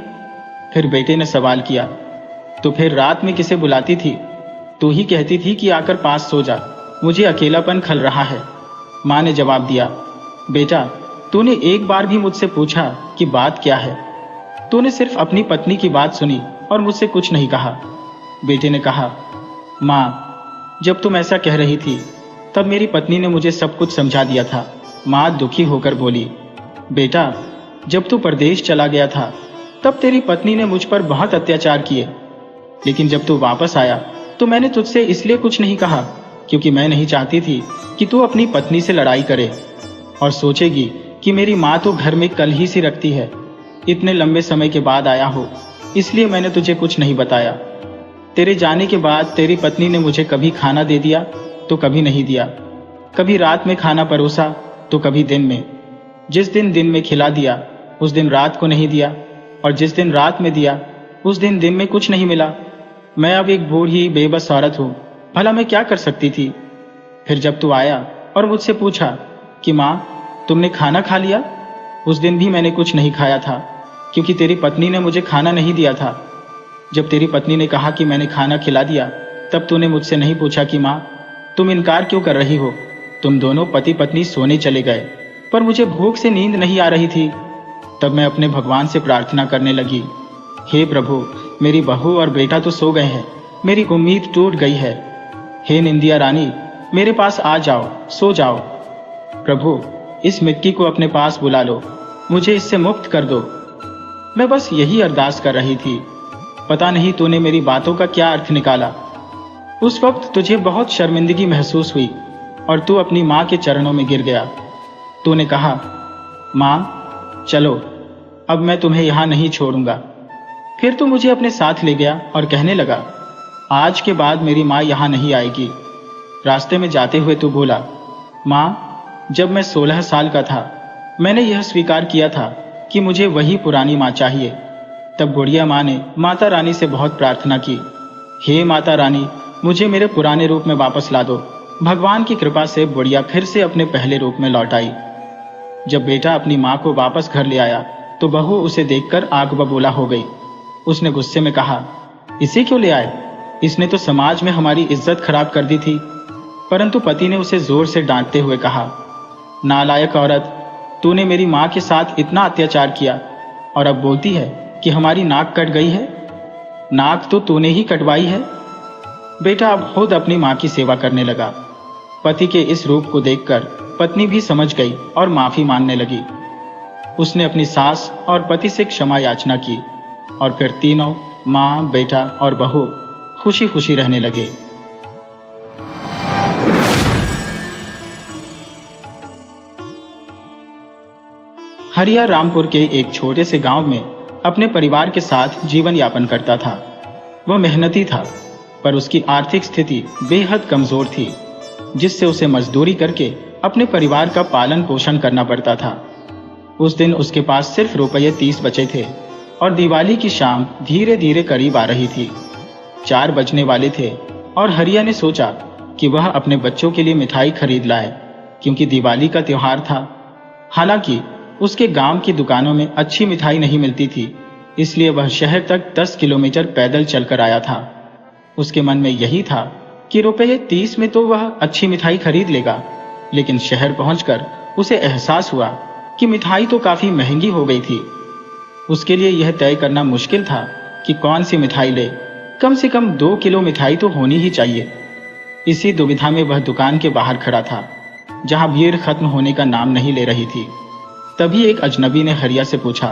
फिर बेटे ने सवाल किया, तो फिर रात में किसे बुलाती थी? तू ही कहती थी कि आकर पास सो जा, मुझे अकेलापन खल रहा है। माँ ने जवाब दिया, बेटा, तूने एक बार भी मुझसे पूछा कि बात क्या है? तूने सिर्फ अपनी पत्नी की बात सुनी और मुझसे कुछ नहीं कहा। बेटे ने कहा, माँ, जब तुम ऐसा कह रही थी तब मेरी पत्नी ने मुझे सब कुछ समझा दिया था। माँ दुखी होकर बोली, बेटा, जब तू परदेश चला गया था तब तेरी पत्नी ने मुझ पर बहुत अत्याचार किए, लेकिन जब तू वापस आया तो मैंने तुझसे इसलिए कुछ नहीं कहा क्योंकि मैं नहीं चाहती थी कि तू अपनी पत्नी से लड़ाई करे और सोचेगी कि मेरी माँ तो घर में कल ही सी रखती है। इतने लंबे समय के बाद आया हो, इसलिए मैंने तुझे कुछ नहीं बताया। तेरे जाने के बाद तेरी पत्नी ने मुझे कभी खाना दे दिया तो कभी नहीं दिया, कभी रात में खाना परोसा तो कभी दिन में। जिस दिन दिन में खिला दिया उस दिन रात को नहीं दिया, और जिस दिन रात में दिया उस दिन दिन में कुछ नहीं मिला। मैं अब एक बूढ़ी बेबस औरत हूँ, भला मैं क्या कर सकती थी? फिर जब तू आया और मुझसे पूछा कि माँ, तुमने खाना खा लिया, उस दिन भी मैंने कुछ नहीं खाया था क्योंकि तेरी पत्नी ने मुझे खाना नहीं दिया था। जब तेरी पत्नी ने कहा कि मैंने खाना खिला दिया तब तूने मुझसे नहीं पूछा कि माँ, तुम इनकार क्यों कर रही हो? तुम दोनों पति पत्नी सोने चले गए, पर मुझे भूख से नींद नहीं आ रही थी। तब मैं अपने भगवान से प्रार्थना करने लगी, हे प्रभु, मेरी बहू और बेटा तो सो गए हैं, मेरी उम्मीद टूट गई है। हे निंदिया रानी, मेरे पास आ जाओ, सो जाओ। प्रभु, इस मिट्टी को अपने पास बुला लो, मुझे इससे मुक्त कर दो। मैं बस यही अरदास कर रही थी। पता नहीं तूने मेरी बातों का क्या अर्थ निकाला। उस वक्त तुझे बहुत शर्मिंदगी महसूस हुई और तू अपनी माँ के चरणों में गिर गया। तूने कहा, माँ, चलो, अब मैं तुम्हें यहाँ नहीं छोड़ूंगा। फिर तू मुझे अपने साथ ले गया और कहने लगा, आज के बाद मेरी माँ यहाँ नहीं आएगी। रास्ते में जाते हुए तू बोला, माँ, जब मैं 16 साल का था मैंने यह स्वीकार किया था कि मुझे वही पुरानी माँ चाहिए। तब बुढ़िया माँ ने माता रानी से बहुत प्रार्थना की, हे माता रानी, मुझे मेरे पुराने रूप में वापस ला दो। भगवान की कृपा से बुढ़िया फिर से अपने पहले रूप में लौट आई। जब बेटा अपनी माँ को वापस घर ले आया तो बहू उसे देखकर आग बबूला हो गई। उसने गुस्से में कहा, इसे क्यों ले आए? इसने तो समाज में हमारी इज्जत खराब कर दी थी। परंतु पति ने उसे जोर से डांटते हुए कहा, नालायक औरत, तूने मेरी माँ के साथ इतना अत्याचार किया और अब बोलती है कि हमारी नाक कट गई है। नाक तो तूने ही कटवाई है। बेटा अब खुद अपनी माँ की सेवा करने लगा। पति के इस रूप को देखकर पत्नी भी समझ गई और माफी मांगने लगी। उसने अपनी सास और पति से क्षमा याचना की और फिर तीनों, माँ, बेटा और बहू खुशी खुशी रहने लगे। हरिया रामपुर के एक छोटे से गांव में अपने परिवार के साथ जीवन यापन करता था। वह मेहनती था, पर उसकी आर्थिक स्थिति बेहद कमजोर थी, जिससे उसे मजदूरी करके अपने परिवार का पालन पोषण करना पड़ता था। उस दिन उसके पास सिर्फ रुपये 30 बचे थे और दिवाली की शाम धीरे धीरे करीब आ रही थी। 4 बजने वाले थे और हरिया ने सोचा कि वह अपने बच्चों के लिए मिठाई खरीद लाए, क्योंकि दिवाली का त्योहार था। हालांकि उसके गांव की दुकानों में अच्छी मिठाई नहीं मिलती थी, इसलिए वह शहर तक 10 किलोमीटर पैदल चलकर आया था। उसके मन में यही था कि रुपये 30 में तो वह अच्छी मिठाई खरीद लेगा, लेकिन शहर पहुंचकर उसे एहसास हुआ कि मिठाई तो काफी महंगी हो गई थी। उसके लिए यह तय करना मुश्किल था कि कौन सी मिठाई ले। कम से कम 2 किलो मिठाई तो होनी ही चाहिए। इसी दुविधा में वह दुकान के बाहर खड़ा था। जहां भीड़ खत्म होने का नाम नहीं ले रही थी। तभी एक अजनबी ने हरिया से पूछा,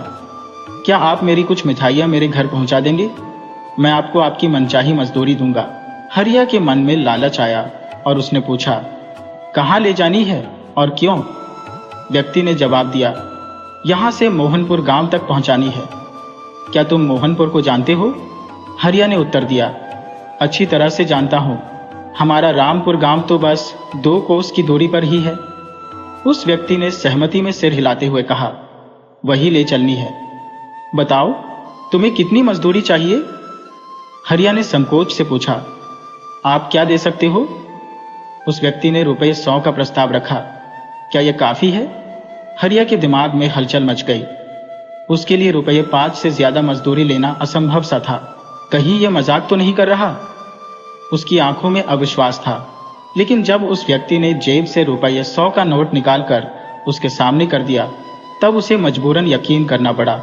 क्या आप मेरी कुछ मिठाइयाँ मेरे घर पहुंचा देंगे? मैं आपको आपकी मनचाही मजदूरी दूंगा। हरिया के मन में लालच आया और उसने पूछा, कहाँ ले जानी है और क्यों? व्यक्ति ने जवाब दिया, यहाँ से मोहनपुर गांव तक पहुंचानी है। क्या तुम मोहनपुर को जानते हो? हरिया ने उत्तर दिया, अच्छी तरह से जानता हूँ। हमारा रामपुर गांव तो बस 2 कोस की दूरी पर ही है। उस व्यक्ति ने सहमति में सिर हिलाते हुए कहा, वही ले चलनी है। बताओ, तुम्हें कितनी मजदूरी चाहिए? हरिया ने संकोच से पूछा, आप क्या दे सकते हो? उस व्यक्ति ने रुपये 100 का प्रस्ताव रखा। क्या यह काफी है? हरिया के दिमाग में हलचल मच गई। उसके लिए रुपये 5 से ज्यादा मजदूरी लेना असंभव सा था। कहीं यह मजाक तो नहीं कर रहा? उसकी आंखों में अविश्वास था। लेकिन जब उस व्यक्ति ने जेब से रुपये 100 का नोट निकालकर उसके सामने कर दिया, तब उसे मजबूरन यकीन करना पड़ा।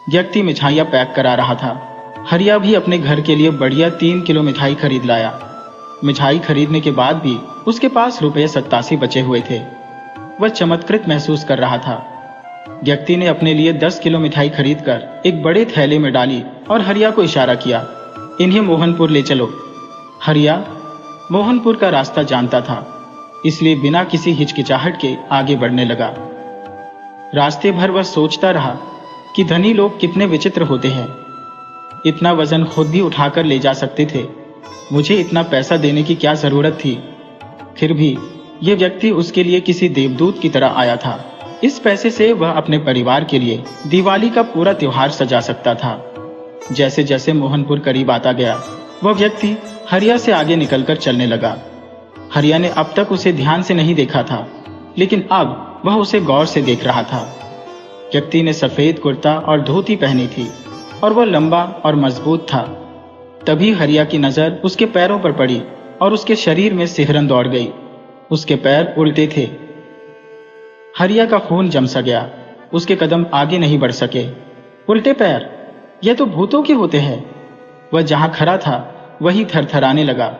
व्यक्ति मिठाइयाँ पैक करा रहा था। हरिया भी अपने घर के लिए बढ़िया 3 किलो मिठाई खरीद लाया। मिठाई खरीदने के बाद भी उसके पास रुपये 87 बचे हुए थे। वह चमत्कृत महसूस कर रहा था। व्यक्ति ने अपने लिए 10 किलो मिठाई खरीदकर एक बड़े थैले में डाली और हरिया को इशारा किया, इन्हें मोहनपुर ले चलो। हरिया मोहनपुर का रास्ता जानता था, इसलिए बिना किसी हिचकिचाहट के आगे बढ़ने लगा। रास्ते भर वह सोचता रहा कि धनी लोग कितने विचित्र होते हैं। इतना वजन खुद भी उठाकर ले जा सकते थे। मुझे इतना पैसा देने की क्या जरूरत थी? फिर भी यह व्यक्ति उसके लिए किसी देवदूत की तरह आया था। इस पैसे से वह अपने परिवार के लिए दिवाली का पूरा त्योहार सजा सकता था। जैसे जैसे मोहनपुर करीब आता गया, वह व्यक्ति हरिया से आगे निकलकर चलने लगा। हरिया ने अब तक उसे ध्यान से नहीं देखा था, लेकिन अब वह उसे गौर से देख रहा था। व्यक्ति ने सफेद कुर्ता और धोती पहनी थी और वह लंबा और मजबूत था। तभी हरिया की नजर उसके पैरों पर पड़ी और उसके शरीर में सिहरन दौड़ गई। उसके पैर उल्टे थे। हरिया का खून जम सा गया। उसके कदम आगे नहीं बढ़ सके। उल्टे पैर, यह तो भूतों के होते हैं। वह जहां खड़ा था वही थरथराने लगा।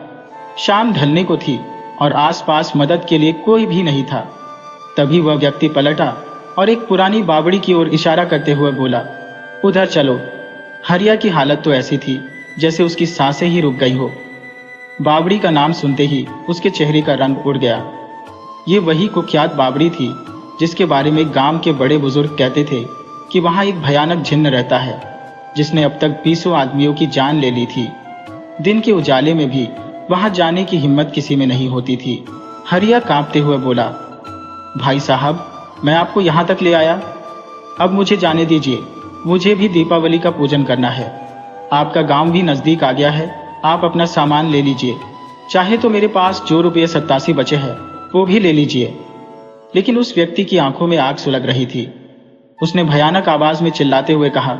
शाम ढलने को थी और आसपास मदद के लिए कोई भी नहीं था। तभी वह व्यक्ति पलटा और एक पुरानी बावड़ी की ओर इशारा करते हुए बोला, उधर चलो। हरिया की हालत तो ऐसी थी जैसे उसकी सांसें ही रुक गई हो। बावड़ी का नाम सुनते ही उसके चेहरे का रंग उड़ गया। ये वही कुख्यात बावड़ी थी जिसके बारे में गांव के बड़े बुजुर्ग कहते थे कि वहां एक भयानक जिन्न रहता है जिसने अब तक 20 आदमियों की जान ले ली थी। दिन के उजाले में भी वहां जाने की हिम्मत किसी में नहीं होती थी। हरिया कांपते हुए बोला, भाई साहब, मैं आपको यहां तक ले आया, अब मुझे जाने दीजिए। मुझे भी दीपावली का पूजन करना है। आपका गांव भी नजदीक आ गया है। आप अपना सामान ले लीजिए। चाहे तो मेरे पास जो रुपये 87 बचे हैं वो भी ले लीजिए। लेकिन उस व्यक्ति की आंखों में आग सुलग रही थी। उसने भयानक आवाज में चिल्लाते हुए कहा,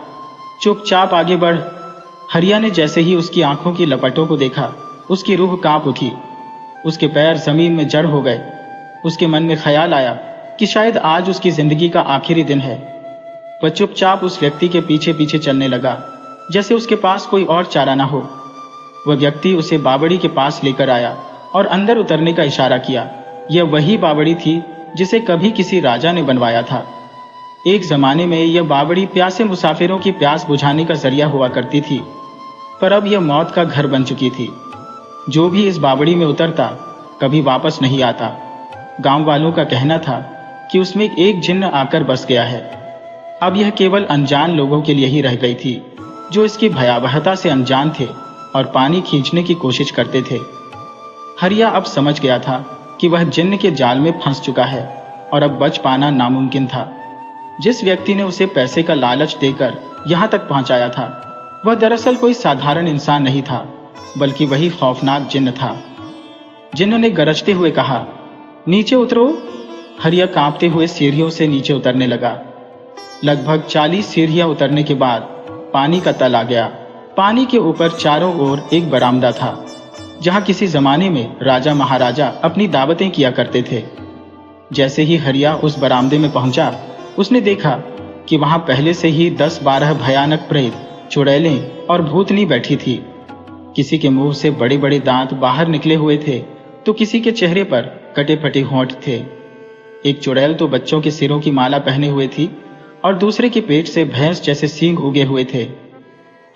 चुपचाप आगे बढ़। हरिया ने जैसे ही उसकी आंखों की लपटों को देखा, उसकी रूह कांप उठी। उसके पैर जमीन में जड़ हो गए। उसके मन में ख्याल आया कि शायद आज उसकी जिंदगी का आखिरी दिन है। वह चुपचाप उस व्यक्ति के पीछे पीछे चलने लगा, जैसे उसके पास कोई और चारा ना हो। वह व्यक्ति उसे बावड़ी के पास लेकर आया और अंदर उतरने का इशारा किया। यह वही बावड़ी थी जिसे कभी किसी राजा ने बनवाया था। एक जमाने में यह बावड़ी प्यासे मुसाफिरों की प्यास बुझाने का जरिया हुआ करती थी, पर अब यह मौत का घर बन चुकी थी। जो भी इस बावड़ी में उतरता कभी वापस नहीं आता। गांव वालों का कहना था कि उसमें एक जिन्न आकर बस गया है। अब यह केवल अनजान लोगों के लिए ही रह गई थी, जो इसकी भयावहता से अनजान थे और पानी खींचने की कोशिश करते थे। हरिया अब समझ गया था कि वह जिन्न के जाल में फंस चुका है और अब बच पाना नामुमकिन था। जिस व्यक्ति ने उसे पैसे का लालच देकर यहाँ तक पहुँचाया था, वह दरअसल कोई साधारण इंसान नहीं था, बल्कि वही खौफनाक जिन्न था। जिन्न ने गरजते हुए कहा, नीचे उतरो। हरिया कांपते हुए सीढ़ियों से नीचे उतरने लगा। लगभग 40 सीढ़ियां उतरने के बाद पानी का तल आ गया। पानी के ऊपर चारों ओर एक बरामदा था, जहां किसी जमाने में राजा महाराजा अपनी दावतें किया करते थे। जैसे ही हरिया उस बरामदे में पहुंचा, उसने देखा कि वहां पहले से ही 10-12 भयानक प्रेत, चुड़ैलें और भूतनी बैठी थी। किसी के मुंह से बड़े बड़े दांत बाहर निकले हुए थे, तो किसी के चेहरे पर कटे फटे होंठ थे। एक चुड़ैल तो बच्चों के सिरों की माला पहने हुए थी और दूसरे के पेट से भैंस जैसे सींग उगे हुए थे।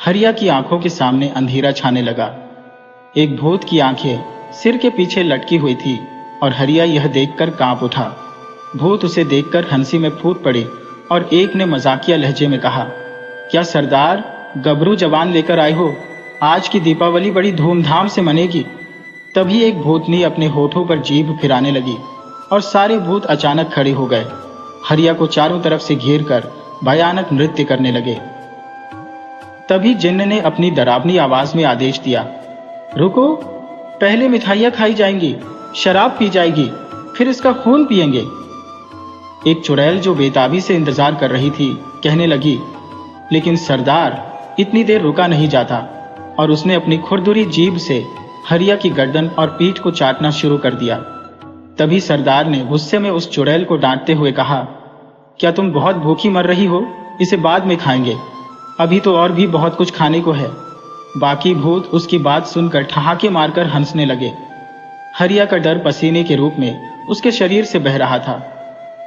हरिया की आंखों के सामने अंधेरा छाने लगा। एक भूत की आंखें सिर के पीछे लटकी हुई थी और हरिया यह देखकर कांप उठा। भूत उसे देखकर हंसी में फूट पड़े और एक ने मजाकिया लहजे में कहा, क्या सरदार गबरू जवान लेकर आए हो? आज की दीपावली बड़ी धूमधाम से मनेगी। तभी एक भूतनी अपने होठों पर जीभ फिराने लगी और सारे भूत अचानक खड़े हो गए। हरिया को चारों तरफ से घेरकर भयानक नृत्य करने लगे। तभी जिन्न ने अपनी डरावनी आवाज में आदेश दिया, रुको, पहले मिठाइयां खाई जाएंगी, शराब पी जाएगी, फिर इसका खून पिएंगे। एक चुड़ैल जो बेताबी से इंतजार कर रही थी कहने लगी, लेकिन सरदार इतनी देर रुका नहीं जाता, और उसने अपनी खुरदुरी जीभ से हरिया की गर्दन और पीठ को चाटना शुरू कर दिया। तभी सरदार ने गुस्से में उस चुड़ैल को डांटते हुए कहा, क्या तुम बहुत भूखी मर रही हो? इसे बाद में खाएंगे, अभी तो और भी बहुत कुछ खाने को है। बाकी भूत उसकी बात सुनकर ठहाके मारकर हंसने लगे। हरिया का डर पसीने के रूप में उसके शरीर से बह रहा था।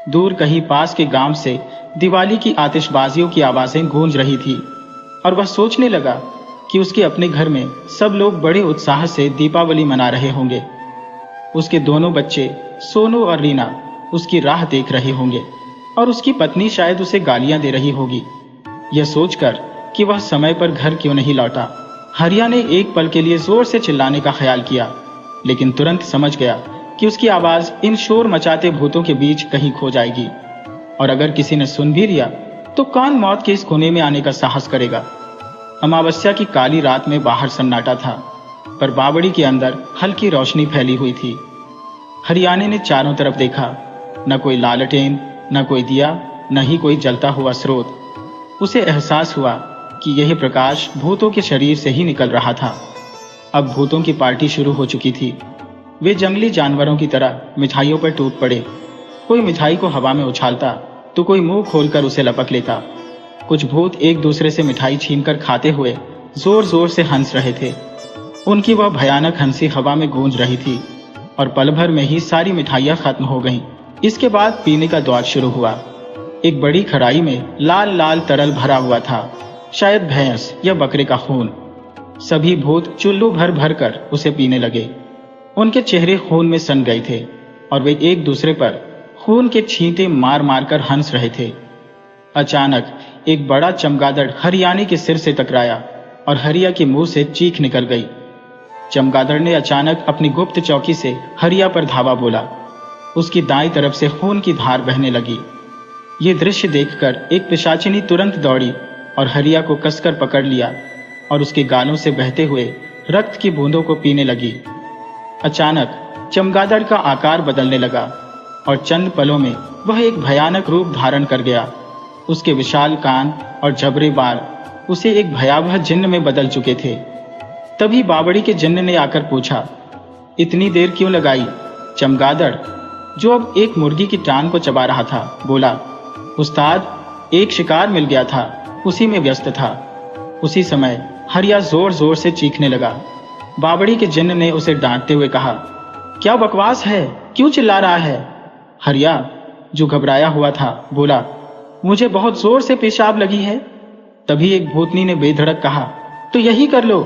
दूर कहीं पास के गांव से दिवाली की आतिशबाजियों की आवाजें गूंज रही थी और वह सोचने लगा कि उसके अपने घर में सब लोग बड़े उत्साह से दीपावली मना रहे होंगे। उसके दोनों बच्चे सोनू और रीना उसकी राह देख रहे होंगे और उसकी पत्नी शायद उसे गालियां दे रही होगी। यह सोचकर कि वह समय पर घर क्यों नहीं लौटा, हरिया ने एक पल के लिए जोर से चिल्लाने का ख्याल किया, लेकिन तुरंत समझ गया कि उसकी आवाज इन शोर मचाते भूतों के बीच कहीं खो जाएगी, और अगर किसी ने सुन भी लिया तो कौन मौत के इस कोने में आने का साहस करेगा। अमावस्या की काली रात में बाहर सन्नाटा था, पर बावड़ी के अंदर हल्की रोशनी फैली हुई थी। हरियाणे ने चारों तरफ देखा, न कोई लालटेन, न कोई दिया, न ही कोई जलता हुआ स्रोत। उसे एहसास हुआ कि यह प्रकाश भूतों के शरीर से ही निकल रहा था। अब भूतों की पार्टी शुरू हो चुकी थी। वे जंगली जानवरों की तरह मिठाइयों पर टूट पड़े। कोई मिठाई को हवा में उछालता तो कोई मुंह खोलकर उसे लपक लेता। कुछ भूत एक दूसरे से मिठाई छीनकर खाते हुए जोर जोर से हंस रहे थे। उनकी वह भयानक हंसी हवा में गूंज रही थी और पल भर में ही सारी मिठाइयां खत्म हो गईं। इसके बाद पीने का दौर शुरू हुआ। एक बड़ी कढ़ाई में लाल लाल तरल भरा हुआ था, शायद भैंस या बकरे का खून। सभी भूत चुल्लू भर भर कर उसे पीने लगे। उनके चेहरे खून में सन गए थे और वे एक दूसरे पर खून के छींटे मार मार कर हंस रहे थे। अचानक एक बड़ा चमगादड़ हरियाणे के सिर से टकराया और हरिया के मुंह से चीख निकल गई। चमगादड़ ने अचानक अपनी गुप्त चौकी से हरिया पर धावा बोला। उसकी दाईं तरफ से खून की धार बहने लगी। ये दृश्य देखकर एक पिशाचिनी तुरंत दौड़ी और हरिया को कसकर पकड़ लिया और उसके गालों से बहते हुए रक्त की बूंदों को पीने लगी। अचानक चमगादड़ का आकार बदलने लगा और चंद पलों में वह एक भयानक रूप धारण कर गया। उसके विशाल कान और जबरे बाल उसे एक भयावह जिन्न में बदल चुके थे। तभी बावड़ी के जिन्न ने आकर पूछा, इतनी देर क्यों लगाई? चमगादड़, जो अब एक मुर्गी की टांग को चबा रहा था, बोला, उस्ताद, एक शिकार मिल गया था, उसी में व्यस्त था। उसी समय हरिया जोर जोर से चीखने लगा। बावड़ी के जिन्न ने उसे डांटते हुए कहा, क्या बकवास है, क्यों चिल्ला रहा है? हरिया, जो घबराया हुआ था, बोला, मुझे बहुत जोर से पेशाब लगी है। तभी एक भूतनी ने बेधड़क कहा, तो यही कर लो।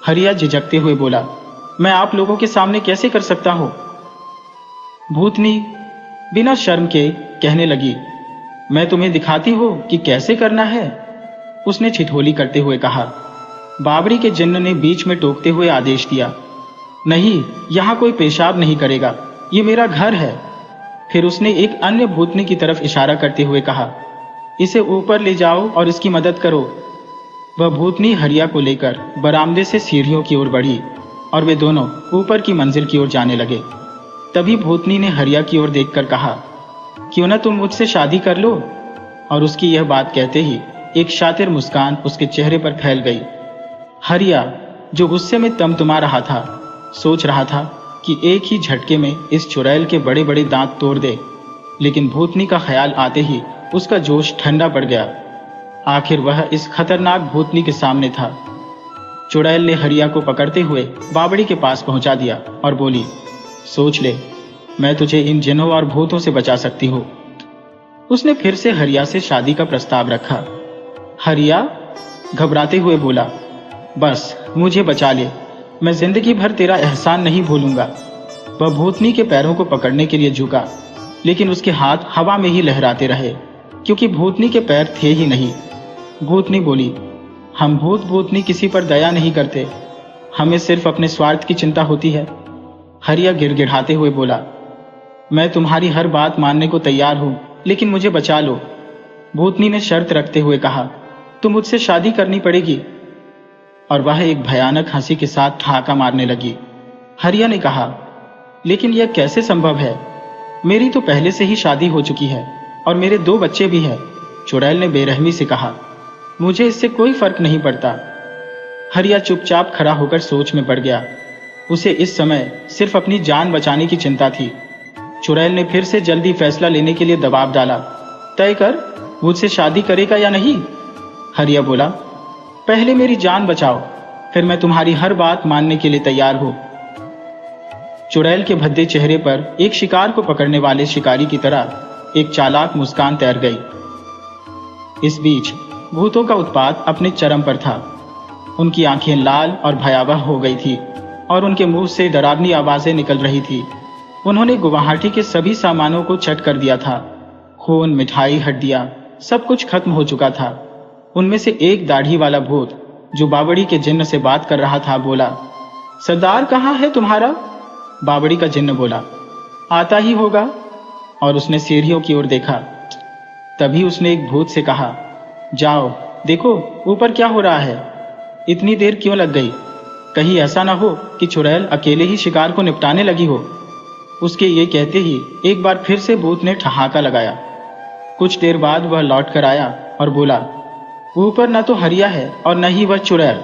हरिया झिझकते हुए बोला, मैं आप लोगों के सामने कैसे कर सकता हूं? भूतनी बिना शर्म के कहने लगी, मैं तुम्हें दिखाती हूं कि कैसे करना है, उसने ठिठोली करते हुए कहा। बावड़ी के जिन्न ने बीच में टोकते हुए आदेश दिया, नहीं, यहां कोई पेशाब नहीं करेगा, ये मेरा घर है। फिर उसने एक अन्य भूतनी की तरफ इशारा करते हुए कहा, इसे ऊपर ले जाओ और इसकी मदद करो। वह भूतनी हरिया को लेकर बरामदे से सीढ़ियों की ओर बढ़ी और वे दोनों ऊपर की मंजिल की ओर जाने लगे। तभी भूतनी ने हरिया की ओर देखकर कहा, क्यों ना तुम मुझसे शादी कर लो? और उसकी यह बात कहते ही एक शातिर मुस्कान उसके चेहरे पर फैल गई। हरिया, जो गुस्से में तमतमा रहा था, सोच रहा था कि एक ही झटके में इस चुड़ैल के बड़े बड़े दांत तोड़ दे, लेकिन भूतनी का ख्याल आते ही उसका जोश ठंडा पड़ गया। आखिर वह इस खतरनाक भूतनी के सामने था। चुड़ैल ने हरिया को पकड़ते हुए बावड़ी के पास पहुंचा दिया और बोली, सोच ले, मैं तुझे इन जिन्नों और भूतों से बचा सकती हूँ। उसने फिर से हरिया से शादी का प्रस्ताव रखा। हरिया घबराते हुए बोला, बस मुझे बचा ले, मैं जिंदगी भर तेरा एहसान नहीं भूलूंगा। वह भूतनी के पैरों को पकड़ने के लिए झुका, लेकिन उसके हाथ हवा में ही लहराते रहे, क्योंकि भूतनी के पैर थे ही नहीं। भूतनी बोली, हम भूत भूतनी किसी पर दया नहीं करते, हमें सिर्फ अपने स्वार्थ की चिंता होती है। हरिया गिड़गिड़ाते हुए बोला, मैं तुम्हारी हर बात मानने को तैयार हूं, लेकिन मुझे बचा लो। भूतनी ने शर्त रखते हुए कहा, तुम मुझसे शादी करनी पड़ेगी। और वह एक भयानक हंसी के साथ ठहाका मारने लगी। हरिया ने कहा, लेकिन यह कैसे संभव है? मेरी तो पहले से ही शादी हो चुकी है और मेरे 2 बच्चे भी हैं। चुड़ैल ने बेरहमी से कहा, मुझे इससे कोई फर्क नहीं पड़ता। हरिया चुपचाप खड़ा होकर सोच में पड़ गया। उसे इस समय सिर्फ अपनी जान बचाने की चिंता थी। चुड़ैल ने फिर से जल्दी फैसला लेने के लिए दबाव डाला। तय कर, मुझसे शादी करेगा या नहीं? हरिया बोला, पहले मेरी जान बचाओ, फिर मैं तुम्हारी हर बात मानने के लिए तैयार हूं। चुड़ैल के भद्दे चेहरे पर एक शिकार को पकड़ने वाले शिकारी की तरह एक चालाक मुस्कान तैर गई। इस बीच भूतों का उत्पात अपने चरम पर था। उनकी आंखें लाल और भयावह हो गई थी और उनके मुंह से डरावनी आवाजें निकल रही थी। उन्होंने गुवाहाटी के सभी सामानों को चट कर दिया था। खून, मिठाई, हड्डियां, सब कुछ खत्म हो चुका था। उनमें से एक दाढ़ी वाला भूत जो बावड़ी के जिन्न से बात कर रहा था बोला, सरदार कहाँ है तुम्हारा? बावड़ी का जिन्न बोला, आता ही होगा। और उसने सीढ़ियों की ओर देखा। तभी उसने एक भूत से कहा, जाओ देखो ऊपर क्या हो रहा है। इतनी देर क्यों लग गई? कहीं ऐसा ना हो कि चुड़ैल अकेले ही शिकार को निपटाने लगी हो। उसके ये कहते ही एक बार फिर से भूत ने ठहाका लगाया। कुछ देर बाद वह लौट कर आया और बोला, ऊपर न तो हरिया है और न ही वह चुड़ैल।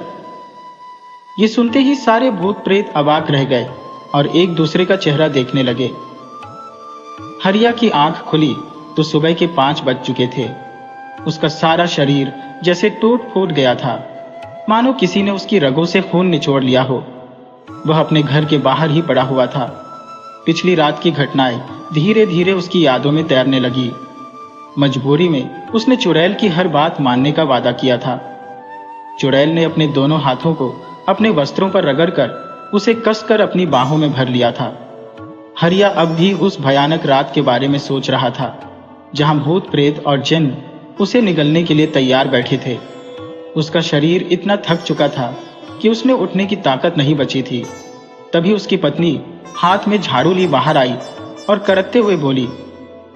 ये सुनते ही सारे भूत प्रेत अवाक रह गए और एक दूसरे का चेहरा देखने लगे। हरिया की आंख खुली तो सुबह के 5 बज चुके थे। उसका सारा शरीर जैसे टूट फूट गया था, मानो किसी ने उसकी रगों से खून निचोड़ लिया हो। वह अपने घर के बाहर ही पड़ा हुआ था। पिछली रात की घटनाएं धीरे धीरे उसकी यादों में तैरने लगी। मजबूरी में उसने चुड़ैल की हर बात मानने का वादा किया था। चुड़ैल ने अपने दोनों हाथों को अपने वस्त्रों पर रगड़कर उसे कसकर अपनी बाहों में भर लिया था। हरिया अब भी उस भयानक रात के बारे में सोच रहा था, जहां भूत प्रेत और जिन्न उसे निगलने के लिए तैयार बैठे थे। उसका शरीर इतना थक चुका था कि उसने उठने की ताकत नहीं बची थी। तभी उसकी पत्नी हाथ में झाड़ू ली बाहर आई और करकते हुए बोली,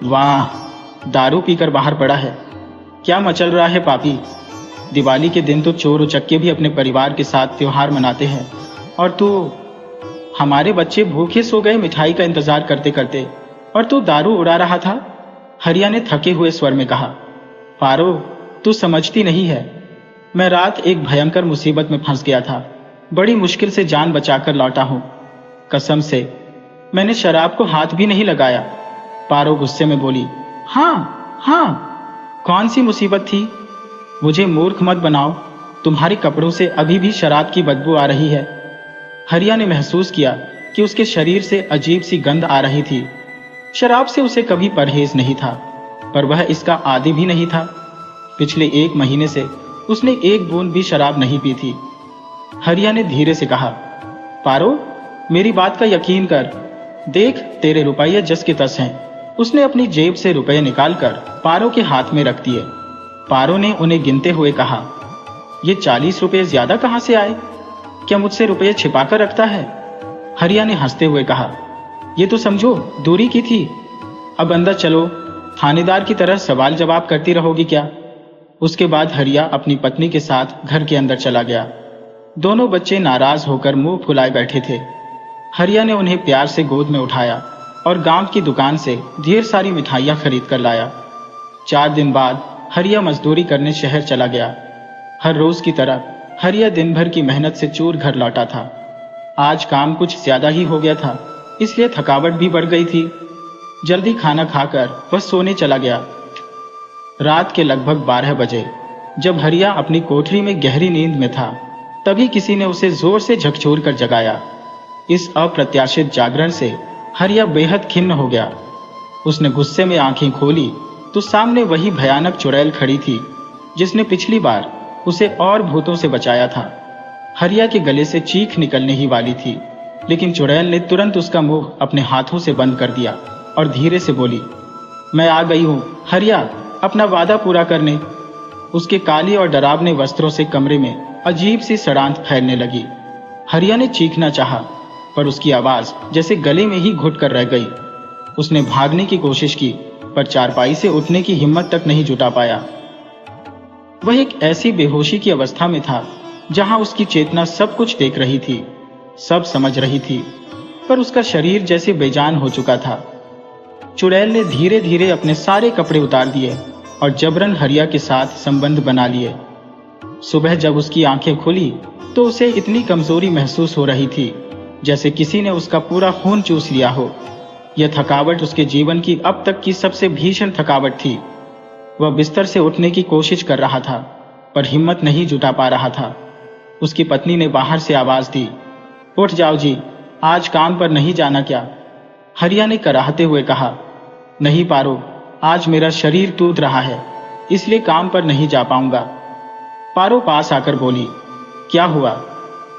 वाह, दारू पीकर बाहर पड़ा है। क्या मचल रहा है पापी? दिवाली के दिन तो चोर उचक्के भी अपने परिवार के साथ त्योहार मनाते हैं, और तू, हमारे बच्चे भूखे सो गए मिठाई का इंतजार करते करते, और तू दारू उड़ा रहा था। हरिया ने थके हुए स्वर में कहा, पारो, तू समझती नहीं है। मैं रात एक भयंकर मुसीबत में फंस गया था। बड़ी मुश्किल से जान बचाकर लौटा हूं। कसम से मैंने शराब को हाथ भी नहीं लगाया। पारो गुस्से में बोली, हाँ हाँ, कौन सी मुसीबत थी? मुझे मूर्ख मत बनाओ, तुम्हारे कपड़ों से अभी भी शराब की बदबू आ रही है। हरिया ने महसूस किया कि उसके शरीर से अजीब सी गंध आ रही थी। शराब से उसे कभी परहेज नहीं था, पर वह इसका आदी भी नहीं था। पिछले 1 महीने से उसने एक बूंद भी शराब नहीं पी थी। हरिया ने धीरे से कहा, पारो, मेरी बात का यकीन कर। देख, तेरे रुपये जस के तस हैं। उसने अपनी जेब से रुपये निकालकर पारो के हाथ में रख दिए। पारो ने उन्हें गिनते हुए कहा, ये 40 रुपये ज्यादा कहां से आए? क्या मुझसे रुपये छिपाकर रखता है? हरिया ने हंसते हुए कहा, ये तो समझो दूरी की थी। अब अंदर चलो, थानेदार की तरह सवाल जवाब करती रहोगी क्या? उसके बाद हरिया अपनी पत्नी के साथ घर के अंदर चला गया। दोनों बच्चे नाराज होकर मुंह फुलाए बैठे थे। हरिया ने उन्हें प्यार से गोद में उठाया और गांव की दुकान से ढेर सारी मिठाइयां खरीद कर लाया। 4 दिन बाद हरिया मजदूरी करने शहर चला गया। हर रोज की तरह हरिया दिन भर की मेहनत से चूर घर लौटा था। आज काम कुछ ज्यादा ही हो गया था, इसलिए थकावट भी बढ़ गई थी। जल्दी खाना खाकर वह सोने चला गया। रात के लगभग 12 बजे जब हरिया अपनी कोठरी में गहरी नींद में था, तभी किसी ने उसे जोर से झकझोर कर जगाया। इस अप्रत्याशित जागरण से हरिया बेहद खिन्न हो गया। उसने गुस्से में आंखें खोली तो सामने वही भयानक चुड़ैल खड़ी थी जिसने पिछली बार उसे और भूतों से बचाया था। हरिया के गले से चीख निकलने ही वाली थी, लेकिन चुड़ैल ने तुरंत उसका मुंह अपने हाथों से बंद कर दिया और धीरे से बोली, मैं आ गई हूं हरिया, अपना वादा पूरा करने। उसके काले और डरावने वस्त्रों से कमरे में अजीब सी सड़ांत फैलने लगी। हरिया ने चीखना चाहा, पर उसकी आवाज जैसे गले में ही घुट कर रह गई। उसने भागने की कोशिश की, पर चारपाई से उठने की हिम्मत तक नहीं जुटा पाया। वह एक ऐसी बेहोशी की अवस्था में था जहां उसकी चेतना सब कुछ देख रही थी, सब समझ रही थी, पर उसका शरीर जैसे बेजान हो चुका था। चुड़ैल ने धीरे धीरे अपने सारे कपड़े उतार दिए और जबरन हरिया के साथ संबंध बना लिए। सुबह जब उसकी आंखें खुली तो उसे इतनी कमजोरी महसूस हो रही थी जैसे किसी ने उसका पूरा खून चूस लिया हो। यह थकावट उसके जीवन की अब तक की सबसे भीषण थकावट थी। वह बिस्तर से उठने की कोशिश कर रहा था, पर हिम्मत नहीं जुटा पा रहा था। उसकी पत्नी ने बाहर से आवाज दी, उठ जाओ जी, आज काम पर नहीं जाना क्या? हरिया ने कराहते हुए कहा, नहीं पारो, आज मेरा शरीर टूट रहा है, इसलिए काम पर नहीं जा पाऊंगा। पारो पास आकर बोली, क्या हुआ,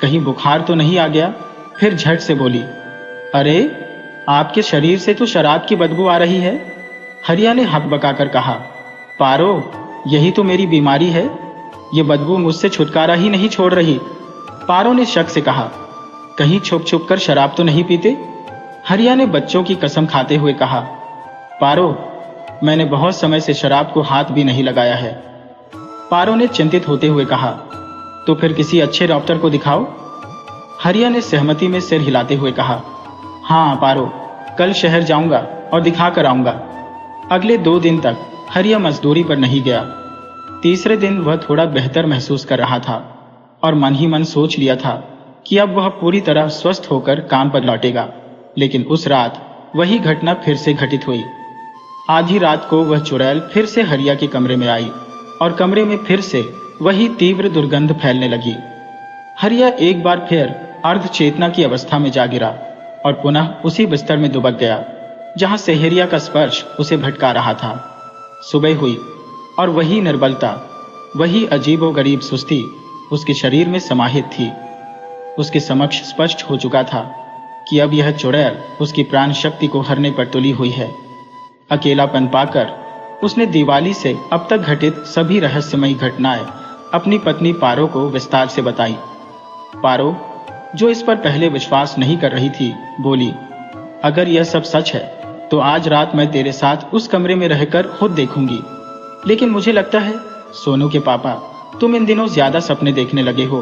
कहीं बुखार तो नहीं आ गया? फिर झट से बोली, अरे आपके शरीर से तो शराब की बदबू आ रही है। हरिया ने हकबकाकर कहा, पारो, यही तो मेरी बीमारी है, ये बदबू मुझसे छुटकारा ही नहीं छोड़ रही। पारो ने शक से कहा, कहीं छुप छुप कर शराब तो नहीं पीते? हरिया ने बच्चों की कसम खाते हुए कहा, पारो, मैंने बहुत समय से शराब को हाथ भी नहीं लगाया है। पारो ने चिंतित होते हुए कहा, तो फिर किसी अच्छे डॉक्टर को दिखाओ। हरिया ने सहमति में सिर हिलाते हुए कहा, हाँ पारो, कल शहर जाऊंगा और दिखा कर आऊंगा। अगले 2 दिन तक हरिया मजदूरी पर नहीं गया। तीसरे दिन वह थोड़ा बेहतर महसूस कर रहा था और मन ही मन सोच लिया था कि अब वह पूरी तरह स्वस्थ होकर काम पर लौटेगा। लेकिन उस रात वही घटना फिर से घटित हुई। आधी रात को वह चुड़ैल फिर से हरिया के कमरे में आई और कमरे में फिर से वही तीव्र दुर्गंध फैलने लगी। हरिया एक बार फिर अर्ध चेतना की अवस्था में जा गिरा और पुनः उसी बिस्तर में दुबक गया जहां सेहरिया का स्पर्श उसे भटका रहा था। सुबह हुई और वही निर्बलता, वही अजीबोगरीब सुस्ती उसके शरीर में समाहित थी। उसके समक्ष स्पष्ट हो चुका था कि अब यह चुड़ैल उसकी प्राण शक्ति को हरने पर तुली हुई है। अकेलापन पाकर उसने दिवाली से अब तक घटित सभी रहस्यमयी घटनाएं अपनी पत्नी पारो को विस्तार से बताई। पारो, जो इस पर पहले विश्वास नहीं कर रही थी, बोली, अगर यह सब सच है तो आज रात मैं तेरे साथ उस कमरे में रहकर खुद देखूंगी। लेकिन मुझे लगता है सोनू के पापा, तुम इन दिनों ज्यादा सपने देखने लगे हो।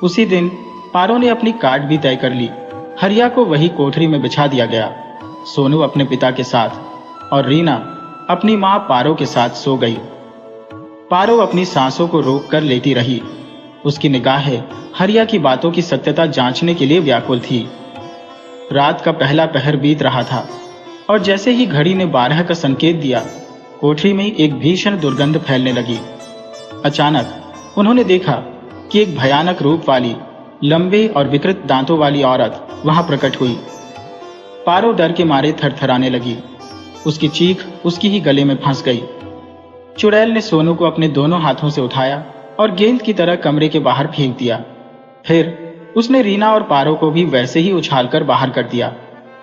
उसी दिन पारो ने अपनी काट भी तय कर ली। हरिया को वही कोठरी में बिछा दिया गया। सोनू अपने पिता के साथ और रीना अपनी मां पारो के साथ सो गई। पारो अपनी सांसों को रोककर लेटी रही। उसकी निगाहें हरिया की बातों की सत्यता जांचने के लिए व्याकुल थी। रात का पहला पहर बीत रहा था और जैसे ही घड़ी ने 12 का संकेत दिया, कोठरी में एक भीषण दुर्गंध फैलने लगी। अचानक उन्होंने देखा कि एक भयानक रूप वाली, लंबे और विकृत दांतों वाली औरत वहां प्रकट हुई। पारो डर के मारे थरथराने लगी। उसकी चीख उसकी ही गले में फंस गई। चुड़ैल ने सोनू को अपने दोनों हाथों से उठाया और गेंद की तरह कमरे के बाहर फेंक दिया। फिर उसने रीना और पारो को भी वैसे ही उछालकर बाहर कर दिया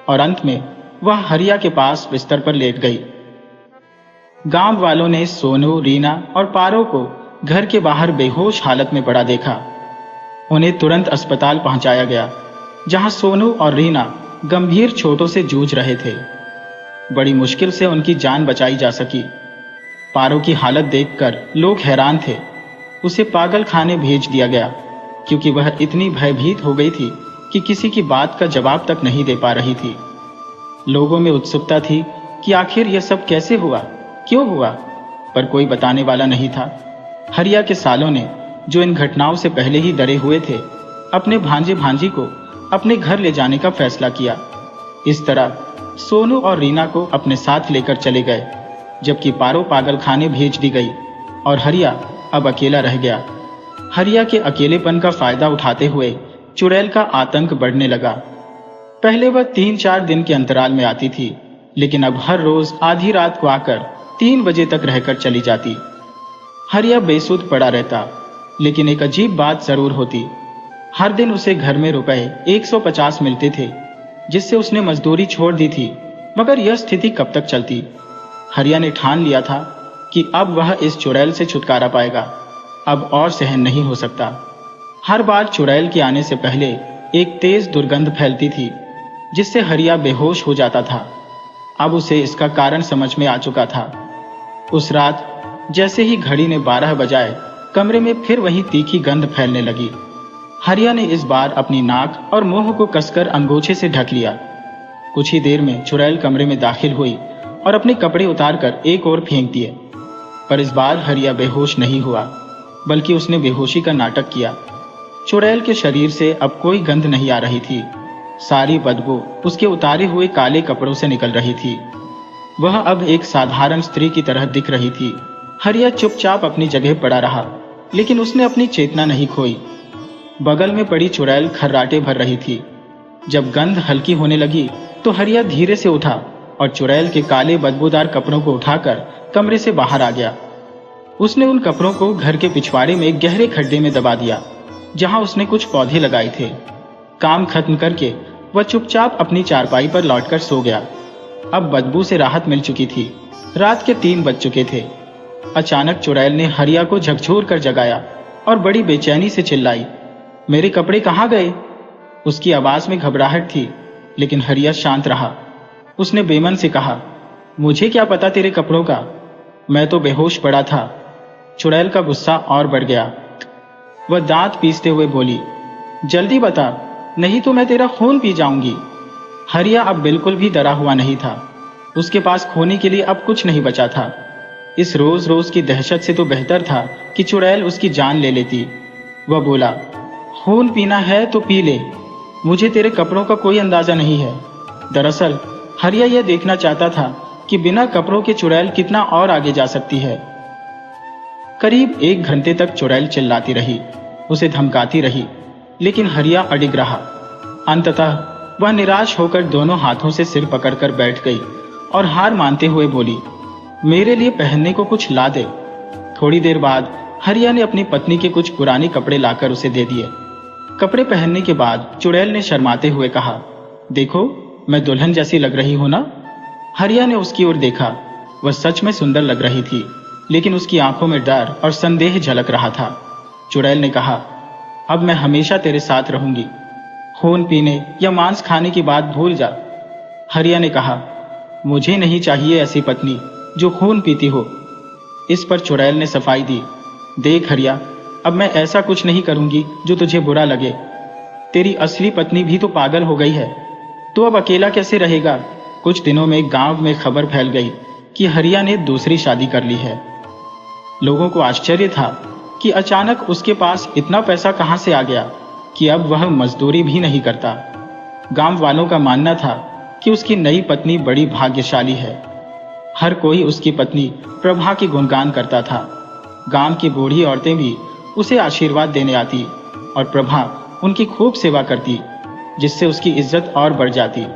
और अंत में वह हरिया के पास बिस्तर पर लेट गई। गांव वालों ने सोनू, रीना और पारो को घर के बाहर बेहोश हालत में पड़ा देखा। उन्हें तुरंत अस्पताल पहुंचाया गया, जहां सोनू और रीना गंभीर चोटों से जूझ रहे थे। बड़ी मुश्किल से उनकी जान बचाई जा सकी। पारो की हालत देखकर लोग हैरान थे। उसे पागल खाने भेज दिया गया क्योंकि वह इतनी भयभीत हो गई थी कि किसी की बात का जवाब तक नहीं दे पा रही थी। लोगों में उत्सुकता थी कि आखिर यह सब कैसे हुआ, क्यों हुआ, पर कोई बताने वाला नहीं था। हरिया के सालों ने, जो इन घटनाओं से पहले ही डरे हुए थे, अपने भांजे भांजी को अपने घर ले जाने का फैसला किया। इस तरह सोनू और रीना को अपने साथ लेकर चले गए, जबकि पारो पागल खाने भेज दी गई और हरिया अब अकेला रह गया। हरिया के अकेलेपन का फायदा उठाते हुए चुड़ैल का आतंक बढ़ने लगा। पहले वह 3-4 दिन के अंतराल में आती थी, लेकिन अब हर रोज आधी रात को आकर 3 बजे तक रहकर चली जाती। हरिया बेसुध पड़ा रहता, लेकिन एक अजीब बात जरूर होती। हर दिन उसे घर में रुपए 150 मिलते थे, जिससे उसने मजदूरी छोड़ दी थी। मगर यह स्थिति कब तक चलती? हरिया ने ठान लिया था कि अब वह इस चुड़ैल से छुटकारा पाएगा। अब और सहन नहीं हो सकता। हर बार चुड़ैल के आने से पहले एक तेज दुर्गंध फैलती थी, जिससे हरिया बेहोश हो जाता था। अब उसे इसका कारण समझ में आ चुका था। उस रात जैसे ही घड़ी ने 12 बजाए, कमरे में फिर वही तीखी गंध फैलने लगी। हरिया ने इस बार अपनी नाक और मुंह को कसकर अंगोछे से ढक लिया। कुछ ही देर में चुड़ैल कमरे में दाखिल हुई और अपने कपड़े उतारकर एक ओर फेंक दिए। पर इस बार हरिया बेहोश नहीं हुआ, बल्कि उसने बेहोशी का नाटक किया। चुड़ैल के शरीर से अब कोई गंध नहीं आ रही थी। सारी बदबू उसके उतारे हुए काले कपड़ों से निकल रही थी। वह अब एक साधारण स्त्री की तरह दिख रही थी। हरिया चुपचाप अपनी जगह पड़ा रहा, लेकिन उसने अपनी चेतना नहीं खोई। बगल में पड़ी चुड़ैल खर्राटे भर रही थी। जब गंध हल्की होने लगी तो हरिया धीरे से उठा और चुड़ैल के काले बदबूदार कपड़ों को उठाकर कमरे से बाहर आ गया। उसने उन कपड़ों को घर के पिछवाड़े में गहरे खड्डे में दबा दिया, जहां उसने कुछ पौधे लगाए थे। काम खत्म करके वह चुपचाप अपनी चारपाई पर लौटकर सो गया। अब बदबू से राहत मिल चुकी थी। रात के 3 बज चुके थे। अचानक चुड़ैल ने हरिया को झकझोर कर जगाया और बड़ी बेचैनी से चिल्लाई, मेरे कपड़े कहाँ गए? उसकी आवाज में घबराहट थी, लेकिन हरिया शांत रहा। उसने बेमन से कहा, मुझे क्या पता तेरे कपड़ों का, मैं तो बेहोश पड़ा था। चुड़ैल का गुस्सा और बढ़ गया। वह दांत पीसते हुए बोली, जल्दी बता, नहीं तो मैं तेरा खून पी जाऊंगी। हरिया अब बिल्कुल भी डरा हुआ नहीं था। उसके पास खोने के लिए अब कुछ नहीं बचा था। इस रोज रोज की दहशत से तो बेहतर था कि चुड़ैल उसकी जान ले लेती। वह बोला, खून पीना है तो पी ले, मुझे तेरे कपड़ों का कोई अंदाजा नहीं है। दरअसल हरिया यह देखना चाहता था कि बिना कपड़ों के चुड़ैल कितना और आगे जा सकती है। करीब 1 घंटे तक चुड़ैल चिल्लाती रही, उसे धमकाती रही, लेकिन हरिया अडिग रहा। अंततः वह निराश होकर दोनों हाथों से सिर पकड़कर बैठ गई और हार मानते हुए बोली, मेरे लिए पहनने को कुछ ला दे। थोड़ी देर बाद हरिया ने अपनी पत्नी के कुछ पुराने कपड़े लाकर उसे दे दिए। कपड़े पहनने के बाद चुड़ैल ने शर्माते हुए कहा, देखो मैं दुल्हन जैसी लग रही हूं ना? हरिया ने उसकी ओर देखा। वह सच में सुंदर लग रही थी, लेकिन उसकी आंखों में डर और संदेह झलक रहा था। चुड़ैल ने कहा, अब मैं हमेशा तेरे साथ रहूंगी। खून पीने या मांस खाने की बात भूल जा। हरिया ने कहा, मुझे नहीं चाहिए ऐसी पत्नी जो खून पीती हो। इस पर चुड़ैल ने सफाई दी, देख हरिया, अब मैं ऐसा कुछ नहीं करूंगी जो तुझे बुरा लगे। तेरी असली पत्नी भी तो पागल हो गई है, तो अब अकेला कैसे रहेगा? कुछ दिनों में गांव में खबर फैल गई कि हरिया ने दूसरी शादी कर ली है। लोगों को आश्चर्य था कि अचानक उसके पास इतना पैसा कहां से आ गया कि अब वह मजदूरी भी नहीं करता। गांव वालों का मानना था कि उसकी नई पत्नी बड़ी भाग्यशाली है। हर कोई उसकी पत्नी प्रभा की गुणगान करता था। गांव की बूढ़ी औरतें भी उसे आशीर्वाद देने आती और प्रभा उनकी खूब सेवा करती, जिससे उसकी इज्जत और बढ़ जाती।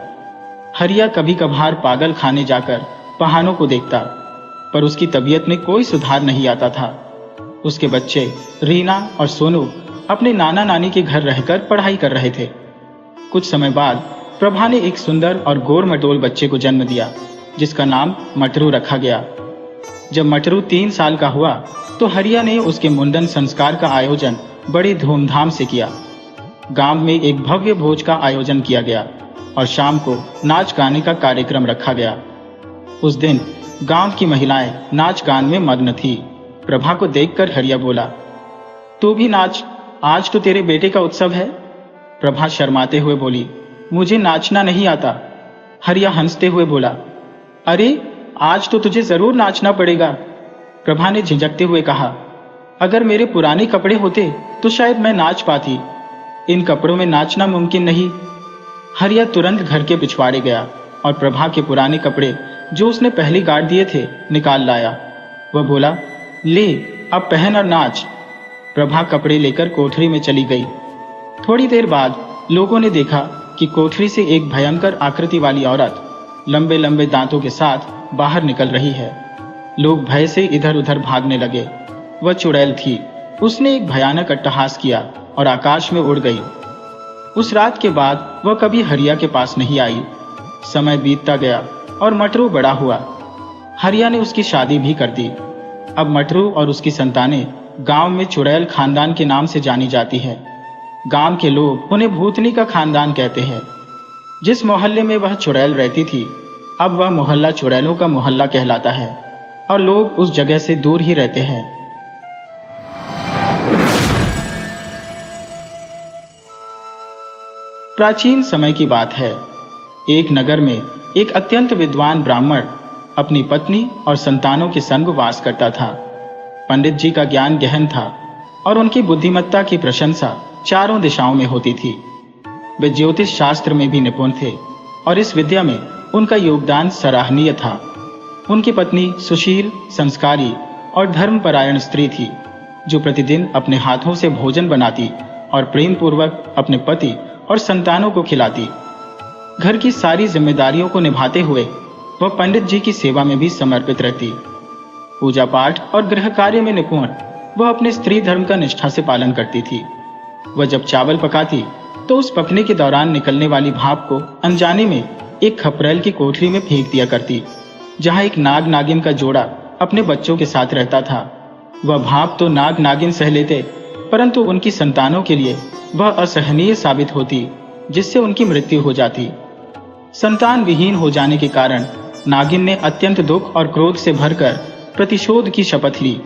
हरिया कभी कभार पागल खाने जाकर बहानों को देखता, पर उसकी तबीयत में कोई सुधार नहीं आता था। उसके बच्चे रीना और सोनू अपने नाना नानी के घर रहकर पढ़ाई कर रहे थे। कुछ समय बाद प्रभा ने एक सुंदर और गोर मटोल बच्चे को जन्म दिया, जिसका नाम मटरू रखा गया। जब मटरू 3 साल का हुआ तो हरिया ने उसके मुंडन संस्कार का आयोजन बड़ी धूमधाम से किया। गांव में एक भव्य भोज का आयोजन किया गया और शाम को नाच गाने का कार्यक्रम रखा गया। उस दिन गांव की महिलाएं नाच गान में मग्न थी। प्रभा को देखकर हरिया बोला, तू भी नाच, आज तो तेरे बेटे का उत्सव है। प्रभा शर्माते हुए बोली, मुझे नाचना नहीं आता। हरिया हंसते हुए बोला, अरे आज तो तुझे जरूर नाचना पड़ेगा। प्रभा ने झिझकते हुए कहा, अगर मेरे पुराने कपड़े होते तो शायद मैं नाच पाती, इन कपड़ों में नाचना मुमकिन नहीं। हरिया तुरंत घर के पिछवाड़े गया और प्रभा के पुराने कपड़े जो उसने पहले गाड़ दिए थे निकाल लाया। वह बोला, ले अब पहन और नाच। प्रभा कपड़े लेकर कोठरी में चली गई। थोड़ी देर बाद लोगों ने देखा कि कोठरी से एक भयंकर आकृति वाली औरत लंबे लंबे दांतों के साथ बाहर निकल रही है। लोग भय से इधर उधर भागने लगे। वह चुड़ैल थी। उसने एक भयानक अट्टहास किया और आकाश में उड़ गई। उस रात के बाद वह कभी हरिया के पास नहीं आई। समय बीतता गया और मटरू बड़ा हुआ। हरिया ने उसकी शादी भी कर दी। अब मटरू और उसकी संतानें गांव में चुड़ैल खानदान के नाम से जानी जाती है। गांव के लोग उन्हें भूतनी का खानदान कहते हैं। जिस मोहल्ले में वह चुड़ैल रहती थी, अब वह मोहल्ला चुड़ैलों का मोहल्ला कहलाता है और लोग उस जगह से दूर ही रहते हैं। प्राचीन समय की बात है। एक नगर में एक अत्यंत विद्वान ब्राह्मण अपनी पत्नी और संतानों के संग वास करता था। पंडित जी का ज्ञान गहन था और उनकी बुद्धिमत्ता की प्रशंसा चारों दिशाओं में होती थी। वे ज्योतिष शास्त्र में भी निपुण थे और इस विद्या में उनका योगदान सराहनीय था। उनकी पत्नी सुशील, संस्कारी और धर्मपरायण स्त्री थी, जो प्रतिदिन अपने हाथों से भोजन बनाती और प्रेम पूर्वक अपने पति और संतानों को खिलाती। घर की सारी जिम्मेदारियों को निभाते हुए वह पंडित जी की सेवा में भी समर्पित रहती। पूजा पाठ और गृह कार्य में निपुण वह अपने स्त्री धर्म का निष्ठा से पालन करती थी। वह जब चावल पकाती तो उस पकने के दौरान निकलने वाली भाप को अनजाने में एक खपरेल की कोठरी में फेंक दिया करती, जहां एक नाग नागिन का जोड़ा अपने बच्चों के साथ रहता था। वह भाप तो नाग नागिन सह लेते, परंतु उनकी संतानों के लिए वह असहनीय साबित होती, जिससे उनकी मृत्यु हो जाती। संतान विहीन हो जाने के कारण नागिन ने अत्यंत दुख और क्रोध से भरकर प्रतिशोध की शपथ ली।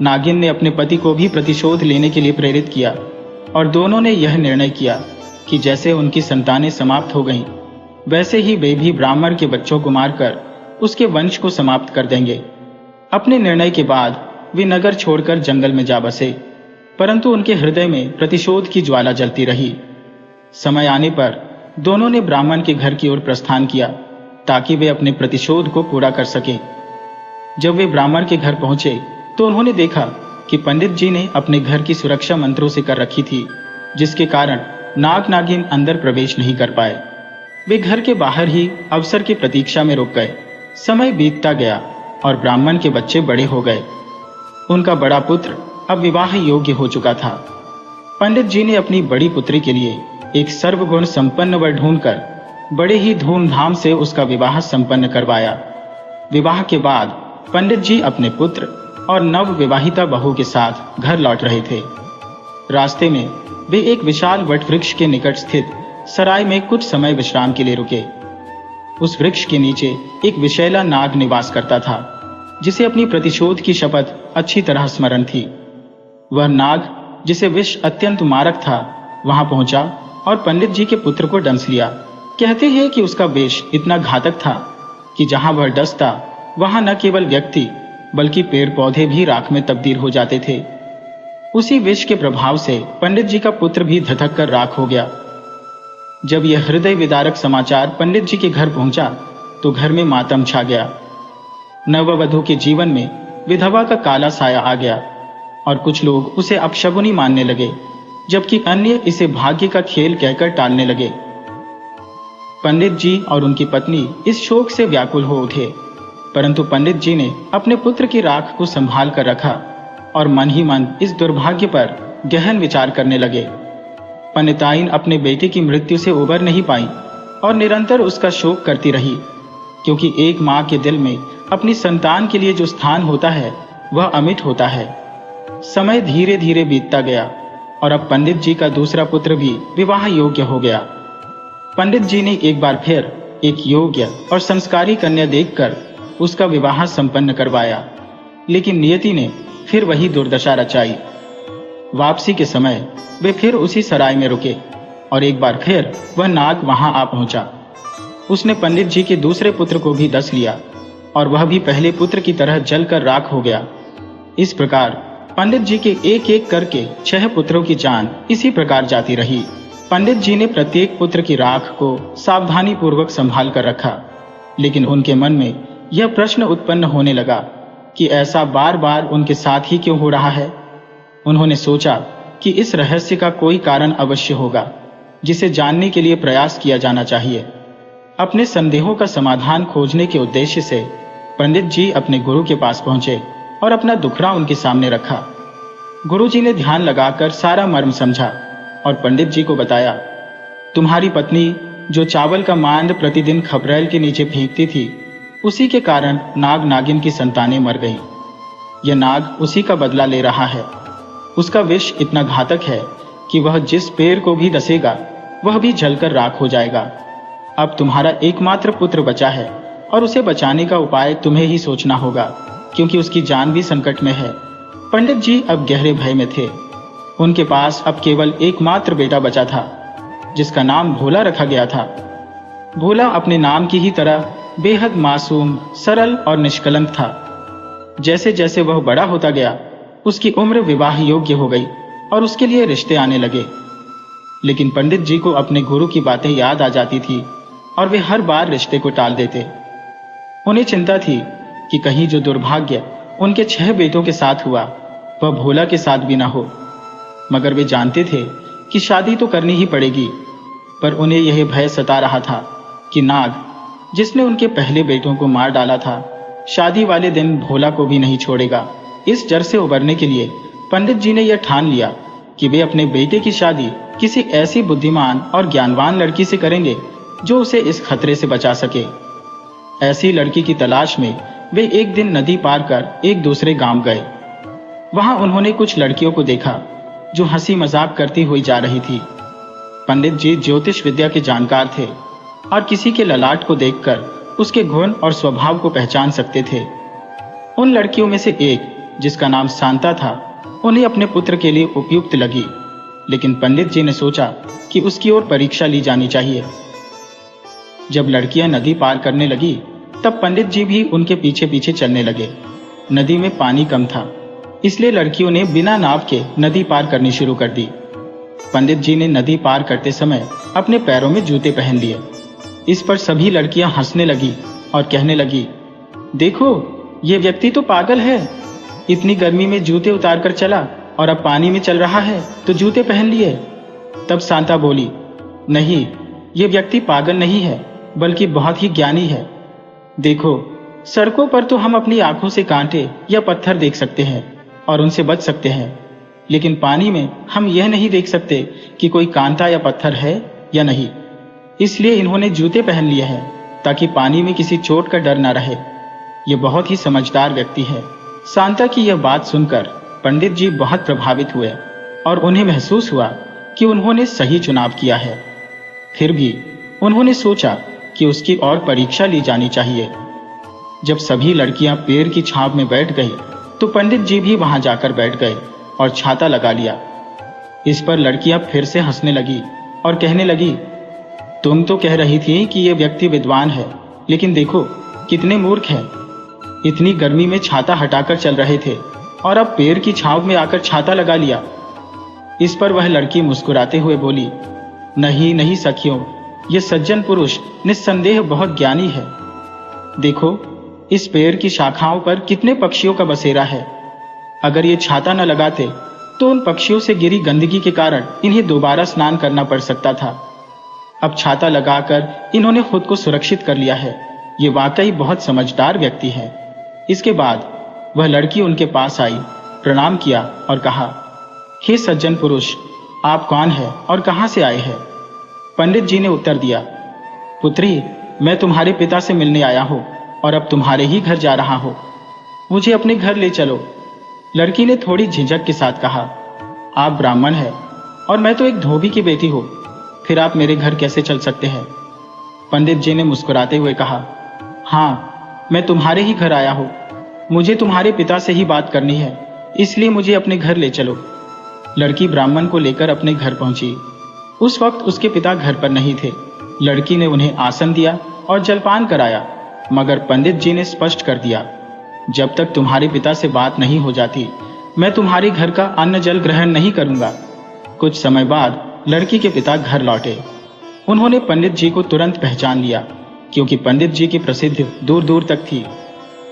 नागिन ने अपने पति को भी प्रतिशोध लेने के लिए प्रेरित किया और दोनों ने यह निर्णय किया कि जैसे उनकी संतानें समाप्त हो गईं, वैसे ही वे भी ब्राह्मण के बच्चों को मारकर उसके वंश को समाप्त कर देंगे। अपने निर्णय के बाद वे नगर छोड़कर जंगल में जा बसे, परंतु उनके हृदय में प्रतिशोध की ज्वाला जलती रही। समय आने पर दोनों ने ब्राह्मण के घर की ओर प्रस्थान किया ताकि वे अपने प्रतिशोध को पूरा कर सकें। जब वे ब्राह्मण के घर पहुंचे तो उन्होंने देखा कि पंडित जी ने अपने घर की सुरक्षा मंत्रों से कर रखी थी, जिसके कारण नाग नागिन अंदर प्रवेश नहीं कर पाए। वे घर के बाहर ही अवसर की प्रतीक्षा में रुक गए। समय बीतता गया और ब्राह्मण के बच्चे बड़े हो गए। उनका बड़ा पुत्र अब विवाह योग्य हो चुका था। पंडित जी ने अपनी बड़ी पुत्री के लिए एक सर्वगुण संपन्न वर ढूंढकर बड़े ही धूमधाम से उसका विवाह संपन्न करवाया। विवाह के बाद पंडित जी अपने पुत्र और नव विवाहिता बहू के साथ घर लौट रहे थे। रास्ते में वे एक विशाल वट वृक्ष के निकट स्थित सराय में कुछ समय विश्राम के लिए रुके। उस वृक्ष के नीचे एक विषैला नाग निवास करता था, जिसे अपनी प्रतिशोध की शपथ अच्छी तरह स्मरण थी। वह नाग, जिसे विष अत्यंत मारक था, वहां पहुंचा और पंडित जी के पुत्र को डंस लिया। कहते हैं कि उसका विष इतना घातक था कि जहां वह डसता वहां न केवल व्यक्ति बल्कि पेड़ पौधे भी राख में तब्दील हो जाते थे। उसी विष के प्रभाव से पंडित जी का पुत्र भी धधक कर राख हो गया। जब यह हृदय विदारक समाचार पंडित जी के घर पहुंचा तो घर में मातम छा गया। नववधू के जीवन में विधवा का काला साया आ गया और कुछ लोग उसे अपशगुनी मानने लगे, जबकि अन्य इसे भाग्य का खेल कहकर टालने लगे। पंडित जी और उनकी पत्नी इस शोक से व्याकुल हो उठे, परंतु पंडित जी ने अपने पुत्र की राख को संभाल कर रखा और मन ही मन इस दुर्भाग्य पर गहन विचार करने लगे। पंडिताइन अपने बेटे की मृत्यु से उबर नहीं पाई और निरंतर उसका शोक करती रही, क्योंकि एक माँ के दिल में अपनी संतान के लिए जो स्थान होता है वह अमिट होता है। समय धीरे धीरे बीतता गया और अब पंडित जी का दूसरा पुत्र भी विवाह योग्य हो गया। पंडित जी ने एक बार फिर एक योग्य और संस्कारी कन्या देखकर उसका विवाह संपन्न करवाया, लेकिन नियति ने फिर वही दुर्दशा रचाई। वापसी के समय वे फिर उसी सराय में रुके और एक बार फिर वह नाग वहां आ पहुंचा। उसने पंडित जी के दूसरे पुत्र को भी डस लिया और वह भी पहले पुत्र की तरह जलकर राख हो गया। इस प्रकार पंडित जी के एक एक करके 6 पुत्रों की जान इसी प्रकार जाती रही। पंडित जी ने प्रत्येक पुत्र की राख को सावधानी पूर्वक संभाल कर रखा, लेकिन उनके मन में यह प्रश्न उत्पन्न होने लगा कि ऐसा बार बार उनके साथ ही क्यों हो रहा है। उन्होंने सोचा कि इस रहस्य का कोई कारण अवश्य होगा। जिसे जानने के लिए प्रयास किया जाना चाहिए। अपने संदेहों का समाधान खोजने के उद्देश्य से पंडित जी अपने गुरु के पास पहुंचे और अपना दुखड़ा उनके सामने रखा। गुरु जी ने ध्यान लगाकर सारा मर्म समझा और पंडित जी को बताया, तुम्हारी पत्नी जो चावल का मांद प्रतिदिन खपरेल के नीचे फेंकती थी, उसी के कारण नाग नागिन की संतानें मर गईं। यह नाग उसी का बदला ले रहा है। उसका विष इतना घातक है कि वह जिस पेड़ को भी डसेगा वह भी जलकर राख हो जाएगा। अब तुम्हारा एकमात्र पुत्र बचा है और उसे बचाने का उपाय तुम्हें ही सोचना होगा, क्योंकि उसकी जान भी संकट में है। पंडित जी अब गहरे भय में थे। उनके पास अब केवल एकमात्र बेटा बचा था, जिसका नाम भोला रखा गया था। भोला अपने नाम की ही तरह बेहद मासूम, सरल और निष्कलंक था। जैसे जैसे वह बड़ा होता गया, उसकी उम्र विवाह योग्य हो गई और उसके लिए रिश्ते आने लगे। लेकिन पंडित जी को अपने गुरु की बातें याद आ जाती थी और वे हर बार रिश्ते को टाल देते। उन्हें चिंता थी कि कहीं जो दुर्भाग्य उनके 6 बेटों के साथ हुआ वह भोला के साथ भी ना हो। मगर वे जानते थे कि शादी तो करनी ही पड़ेगी, पर उन्हें यह भय सता रहा था कि नाग, जिसने उनके पहले बेटों को मार डाला था, शादी वाले दिन भोला को भी नहीं छोड़ेगा। इस डर से उबरने के लिए पंडित जी ने यह ठान लिया कि वे अपने बेटे की शादी किसी ऐसी बुद्धिमान और ज्ञानवान लड़की से करेंगे जो उसे इस खतरे से बचा सके। ऐसी लड़की की तलाश में वे एक दिन नदी पार कर एक दूसरे गांव गए। वहां उन्होंने कुछ लड़कियों को देखा जो हंसी मजाक करती हुई जा रही थी। पंडित जी ज्योतिष विद्या के जानकार थे और किसी के ललाट को देखकर उसके गुण और स्वभाव को पहचान सकते थे। उन लड़कियों में से एक, जिसका नाम शांता था, उन्हें अपने पुत्र के लिए उपयुक्त लगी, लेकिन पंडित जी ने सोचा कि उसकी ओर परीक्षा ली जानी चाहिए। जब लड़कियां नदी पार करने लगी, तब पंडित जी भी उनके पीछे पीछे चलने लगे। नदी में पानी कम था, इसलिए लड़कियों ने बिना नाव के नदी पार करनी शुरू कर दी। पंडित जी ने नदी पार करते समय अपने पैरों में जूते पहन लिए। इस पर सभी लड़कियां हंसने लगी और कहने लगी, देखो, ये व्यक्ति तो पागल है। इतनी गर्मी में जूते उतार कर चला और अब पानी में चल रहा है तो जूते पहन लिए। तब शांता बोली, नहीं, ये व्यक्ति पागल नहीं है, बल्कि बहुत ही ज्ञानी है। देखो, सड़कों पर तो हम अपनी आंखों से कांटे या पत्थर देख सकते हैं और उनसे बच सकते हैं, लेकिन पानी में हम यह नहीं देख सकते कि कोई कांटा या पत्थर है या नहीं। इसलिए इन्होंने जूते पहन लिए हैं ताकि पानी में किसी चोट का डर न रहे। ये बहुत ही समझदार व्यक्ति है। शांता की यह बात सुनकर पंडित जी बहुत प्रभावित हुए और उन्हें महसूस हुआ कि उन्होंने सही चुनाव किया है। फिर भी उन्होंने सोचा कि उसकी और परीक्षा ली जानी चाहिए। जब सभी लड़कियां पेड़ की छांव में बैठ गई तो पंडित जी भी वहां जाकर बैठ गए और छाता लगा लिया। इस पर लड़कियां फिर से हंसने लगी और कहने लगी, तुम तो कह रही थी कि यह व्यक्ति विद्वान है, लेकिन देखो कितने मूर्ख हैं। इतनी गर्मी में छाता हटाकर चल रहे थे और अब पेड़ की छांव में आकर छाता लगा लिया। इस पर वह लड़की मुस्कुराते हुए बोली, नहीं नहीं सखियों, यह सज्जन पुरुष निस्संदेह बहुत ज्ञानी है। देखो, इस पेड़ की शाखाओं पर कितने पक्षियों का बसेरा है। अगर ये छाता न लगाते तो उन पक्षियों से गिरी गंदगी के कारण इन्हें दोबारा स्नान करना पड़ सकता था। अब छाता लगाकर इन्होंने खुद को सुरक्षित कर लिया है। ये वाकई बहुत समझदार व्यक्ति है। इसके बाद वह लड़की उनके पास आई, प्रणाम किया और कहा, हे सज्जन पुरुष, आप कौन हैं और कहां से आए हैं? पंडित जी ने उत्तर दिया, पुत्री, मैं तुम्हारे पिता से मिलने आया हूं और अब तुम्हारे ही घर जा रहा हूं। मुझे अपने घर ले चलो। लड़की ने थोड़ी झिझक के साथ कहा, आप ब्राह्मण हैं और मैं तो एक धोबी की बेटी हूं, फिर आप मेरे घर कैसे चल सकते हैं? पंडित जी ने मुस्कुराते हुए कहा, हाँ, मैं तुम्हारे ही घर आया हूं। मुझे तुम्हारे पिता से ही बात करनी है, इसलिए मुझे अपने घर ले चलो। लड़की ब्राह्मण को लेकर अपने घर पहुंची। उस वक्त उसके पिता घर पर नहीं थे। लड़की ने उन्हें आसन दिया और जलपान कराया, मगर पंडित जी ने स्पष्ट कर दिया, जब तक तुम्हारे पिता से बात नहीं हो जाती, मैं तुम्हारे घर का अन्न जल ग्रहण नहीं करूंगा। कुछ समय बाद लड़की के पिता घर लौटे। उन्होंने पंडित जी को तुरंत पहचान लिया, क्योंकि पंडित जी की प्रसिद्धि दूर दूर तक थी।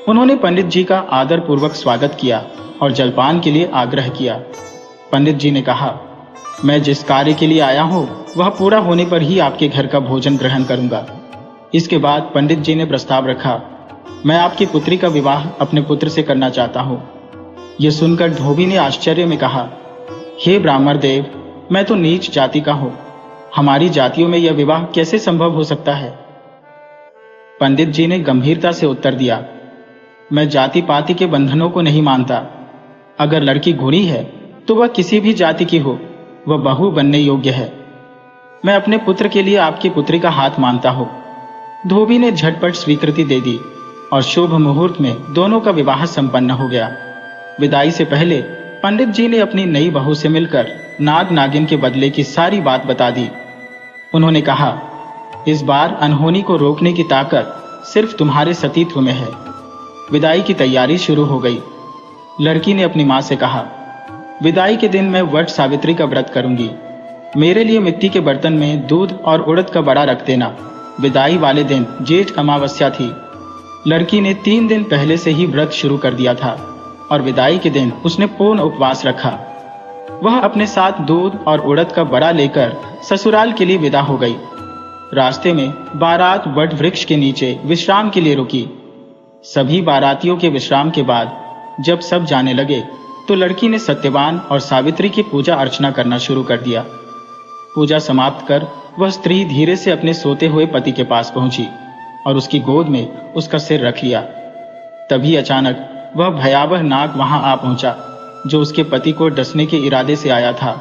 उन्होंने पंडित जी का आदर पूर्वक स्वागत किया और जलपान के लिए आग्रह किया। पंडित जी ने कहा, मैं जिस कार्य के लिए आया हूँ वह पूरा होने पर ही आपके घर का भोजन ग्रहण करूंगा। इसके बाद पंडित जी ने प्रस्ताव रखा, मैं आपकी पुत्री का विवाह अपने पुत्र से करना चाहता हूँ। यह सुनकर धोबी ने आश्चर्य में कहा, हे ब्राह्मण देव, मैं तो नीच जाति का हूँ, हमारी जातियों में यह विवाह कैसे संभव हो सकता है? पंडित जी ने गंभीरता से उत्तर दिया, मैं जाति पाति के बंधनों को नहीं मानता। अगर लड़की गुणी है तो वह किसी भी जाति की हो, वह बहू बनने योग्य है। मैं अपने पुत्र के लिए आपकी पुत्री का हाथ मानता हूँ। धोबी ने झटपट स्वीकृति दे दी और शुभ मुहूर्त में दोनों का विवाह संपन्न हो गया। विदाई से पहले पंडित जी ने अपनी नई बहू से मिलकर नाग नागिन के बदले की सारी बात बता दी। उन्होंने कहा, इस बार अनहोनी को रोकने की ताकत सिर्फ तुम्हारे सतीत्व में है। विदाई की तैयारी शुरू हो गई। लड़की ने अपनी मां से कहा, विदाई के दिन मैं वट सावित्री का व्रत करूंगी। मेरे लिए मिट्टी के बर्तन में दूध और उड़द का बड़ा रख देना। विदाई वाले दिन जेठ अमावस्या थी। लड़की ने 3 दिन पहले से ही व्रत शुरू कर दिया था और विदाई के दिन उसने पूर्ण उपवास रखा। वह अपने साथ दूध और उड़द का बड़ा लेकर ससुराल के लिए विदा हो गई। रास्ते में बारात वट वृक्ष के नीचे विश्राम के लिए रुकी। सभी बारातियों के विश्राम के बाद जब सब जाने लगे तो लड़की ने सत्यवान और सावित्री की पूजा अर्चना करना शुरू कर दिया। पूजा समाप्त कर वह स्त्री धीरे से अपने सोते हुए पति के पास पहुंची और उसकी गोद में उसका सिर रख लिया। तभी अचानक वह भयावह नाग वहां आ पहुंचा जो उसके पति को डसने के इरादे से आया था।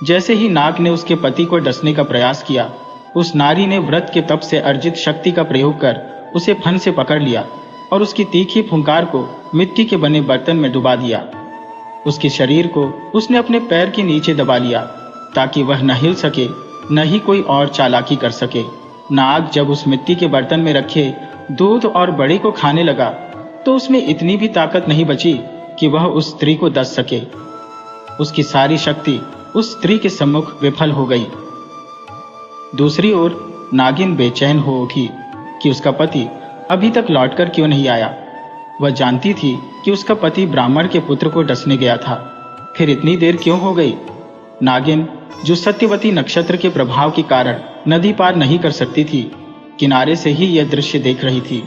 जैसे ही नाग ने उसके पति को डसने का प्रयास किया, उस नारी ने व्रत के तप से अर्जित शक्ति का प्रयोग कर उसे फन से पकड़ लिया और उसकी तीखी फुंकार को मिट्टी के बने बर्तन में डुबा दिया। उसके शरीर को उसने अपने पैर के नीचे दबा लिया ताकि वह न हिल सके, न ही कोई और चालाकी कर सके। नाग जब उस मिट्टी के बर्तन में रखे दूध और बड़े को खाने लगा तो उसमें इतनी भी ताकत नहीं बची कि वह उस स्त्री को डस सके। उसकी सारी शक्ति उस स्त्री के सम्मुख विफल हो गई। दूसरी ओर नागिन बेचैन हो उठी कि उसका पति अभी तक लौटकर क्यों नहीं आया। वह जानती थी कि उसका पति ब्राह्मण के पुत्र को डसने गया था, फिर इतनी देर क्यों हो गई। नागिन जो सत्यवती नक्षत्र के प्रभाव के कारण नदी पार नहीं कर सकती थी, किनारे से ही यह दृश्य देख रही थी।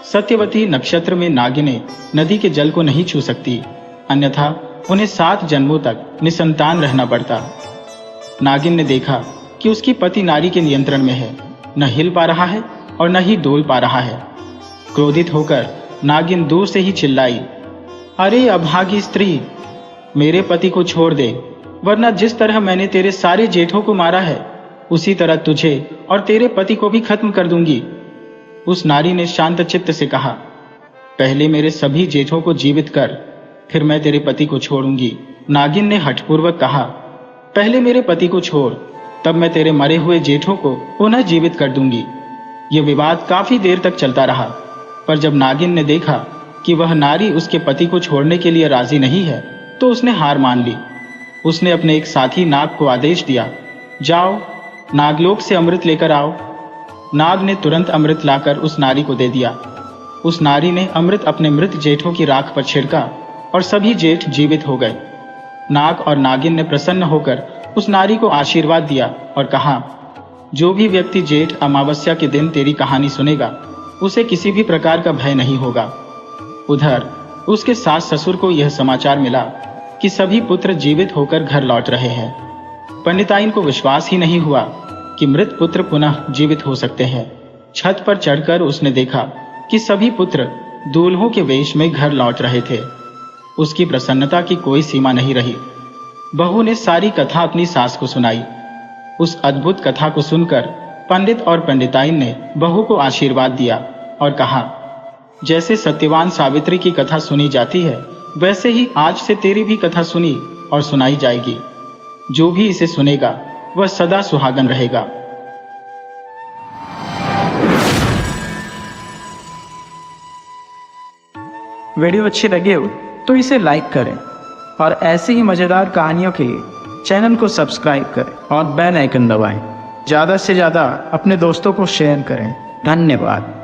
सत्यवती नक्षत्र में नागिनें नदी के जल को नहीं छू सकती, अन्यथा उन्हें 7 जन्मों तक निसंतान रहना पड़ता। नागिन ने देखा कि उसकी पति नारी के नियंत्रण में है, न हिल पा रहा है और न ही डोल पा रहा है। क्रोधित होकर नागिन दूर से ही चिल्लाई, अरे अभागी स्त्री, मेरे पति को छोड़ दे, वरना जिस तरह मैंने तेरे सारे जेठों को मारा है उसी तरह तुझे और तेरे पति को भी खत्म कर दूंगी। उस नारी ने शांत चित्त से कहा, पहले मेरे सभी जेठों को जीवित कर, फिर मैं तेरे पति को छोड़ूंगी। नागिन ने हठपूर्वक कहा, पहले मेरे पति को छोड़, तब मैं तेरे मरे हुए जेठों को पुनः जीवित कर दूंगी। यह विवाद काफी देर तक चलता रहा, पर जब नागिन ने देखा कि वह नारी उसके पति को छोड़ने के लिए राजी नहीं है तो उसने हार मान ली। उसने अपने एक साथी नाग को आदेश दिया, जाओ नागलोक से अमृत लेकर आओ। नाग ने तुरंत अमृत लाकर उस नारी को दे दिया। उस नारी ने अमृत अपने मृत जेठों की राख पर छिड़का और सभी जेठ जीवित हो गए। नाग और नागिन ने प्रसन्न होकर उस नारी को आशीर्वाद दिया और कहा, जो भी व्यक्ति जेठ अमावस्या के दिन तेरी कहानी सुनेगा उसे किसी भी प्रकार का भय नहीं होगा। उधर उसके सास ससुर को यह समाचार मिला कि सभी पुत्र जीवित होकर घर लौट रहे हैं। पंडिताइन को विश्वास ही नहीं हुआ कि मृत पुत्र पुनः जीवित हो सकते हैं। छत पर चढ़कर उसने देखा कि सभी पुत्र दूल्हों के वेश में घर लौट रहे थे। उसकी प्रसन्नता की कोई सीमा नहीं रही। बहू ने सारी कथा अपनी सास को सुनाई। उस अद्भुत कथा को सुनकर पंडित और पंडिताइन ने बहू को आशीर्वाद दिया और कहा, जैसे सत्यवान सावित्री की कथा सुनी जाती है वैसे ही आज से तेरी भी कथा सुनी और सुनाई जाएगी। जो भी इसे सुनेगा वह सदा सुहागन रहेगा। वीडियो अच्छी लगे हो तो इसे लाइक करें और ऐसी ही मज़ेदार कहानियों के लिए चैनल को सब्सक्राइब करें और बेल आइकन दबाएं। ज़्यादा से ज़्यादा अपने दोस्तों को शेयर करें। धन्यवाद।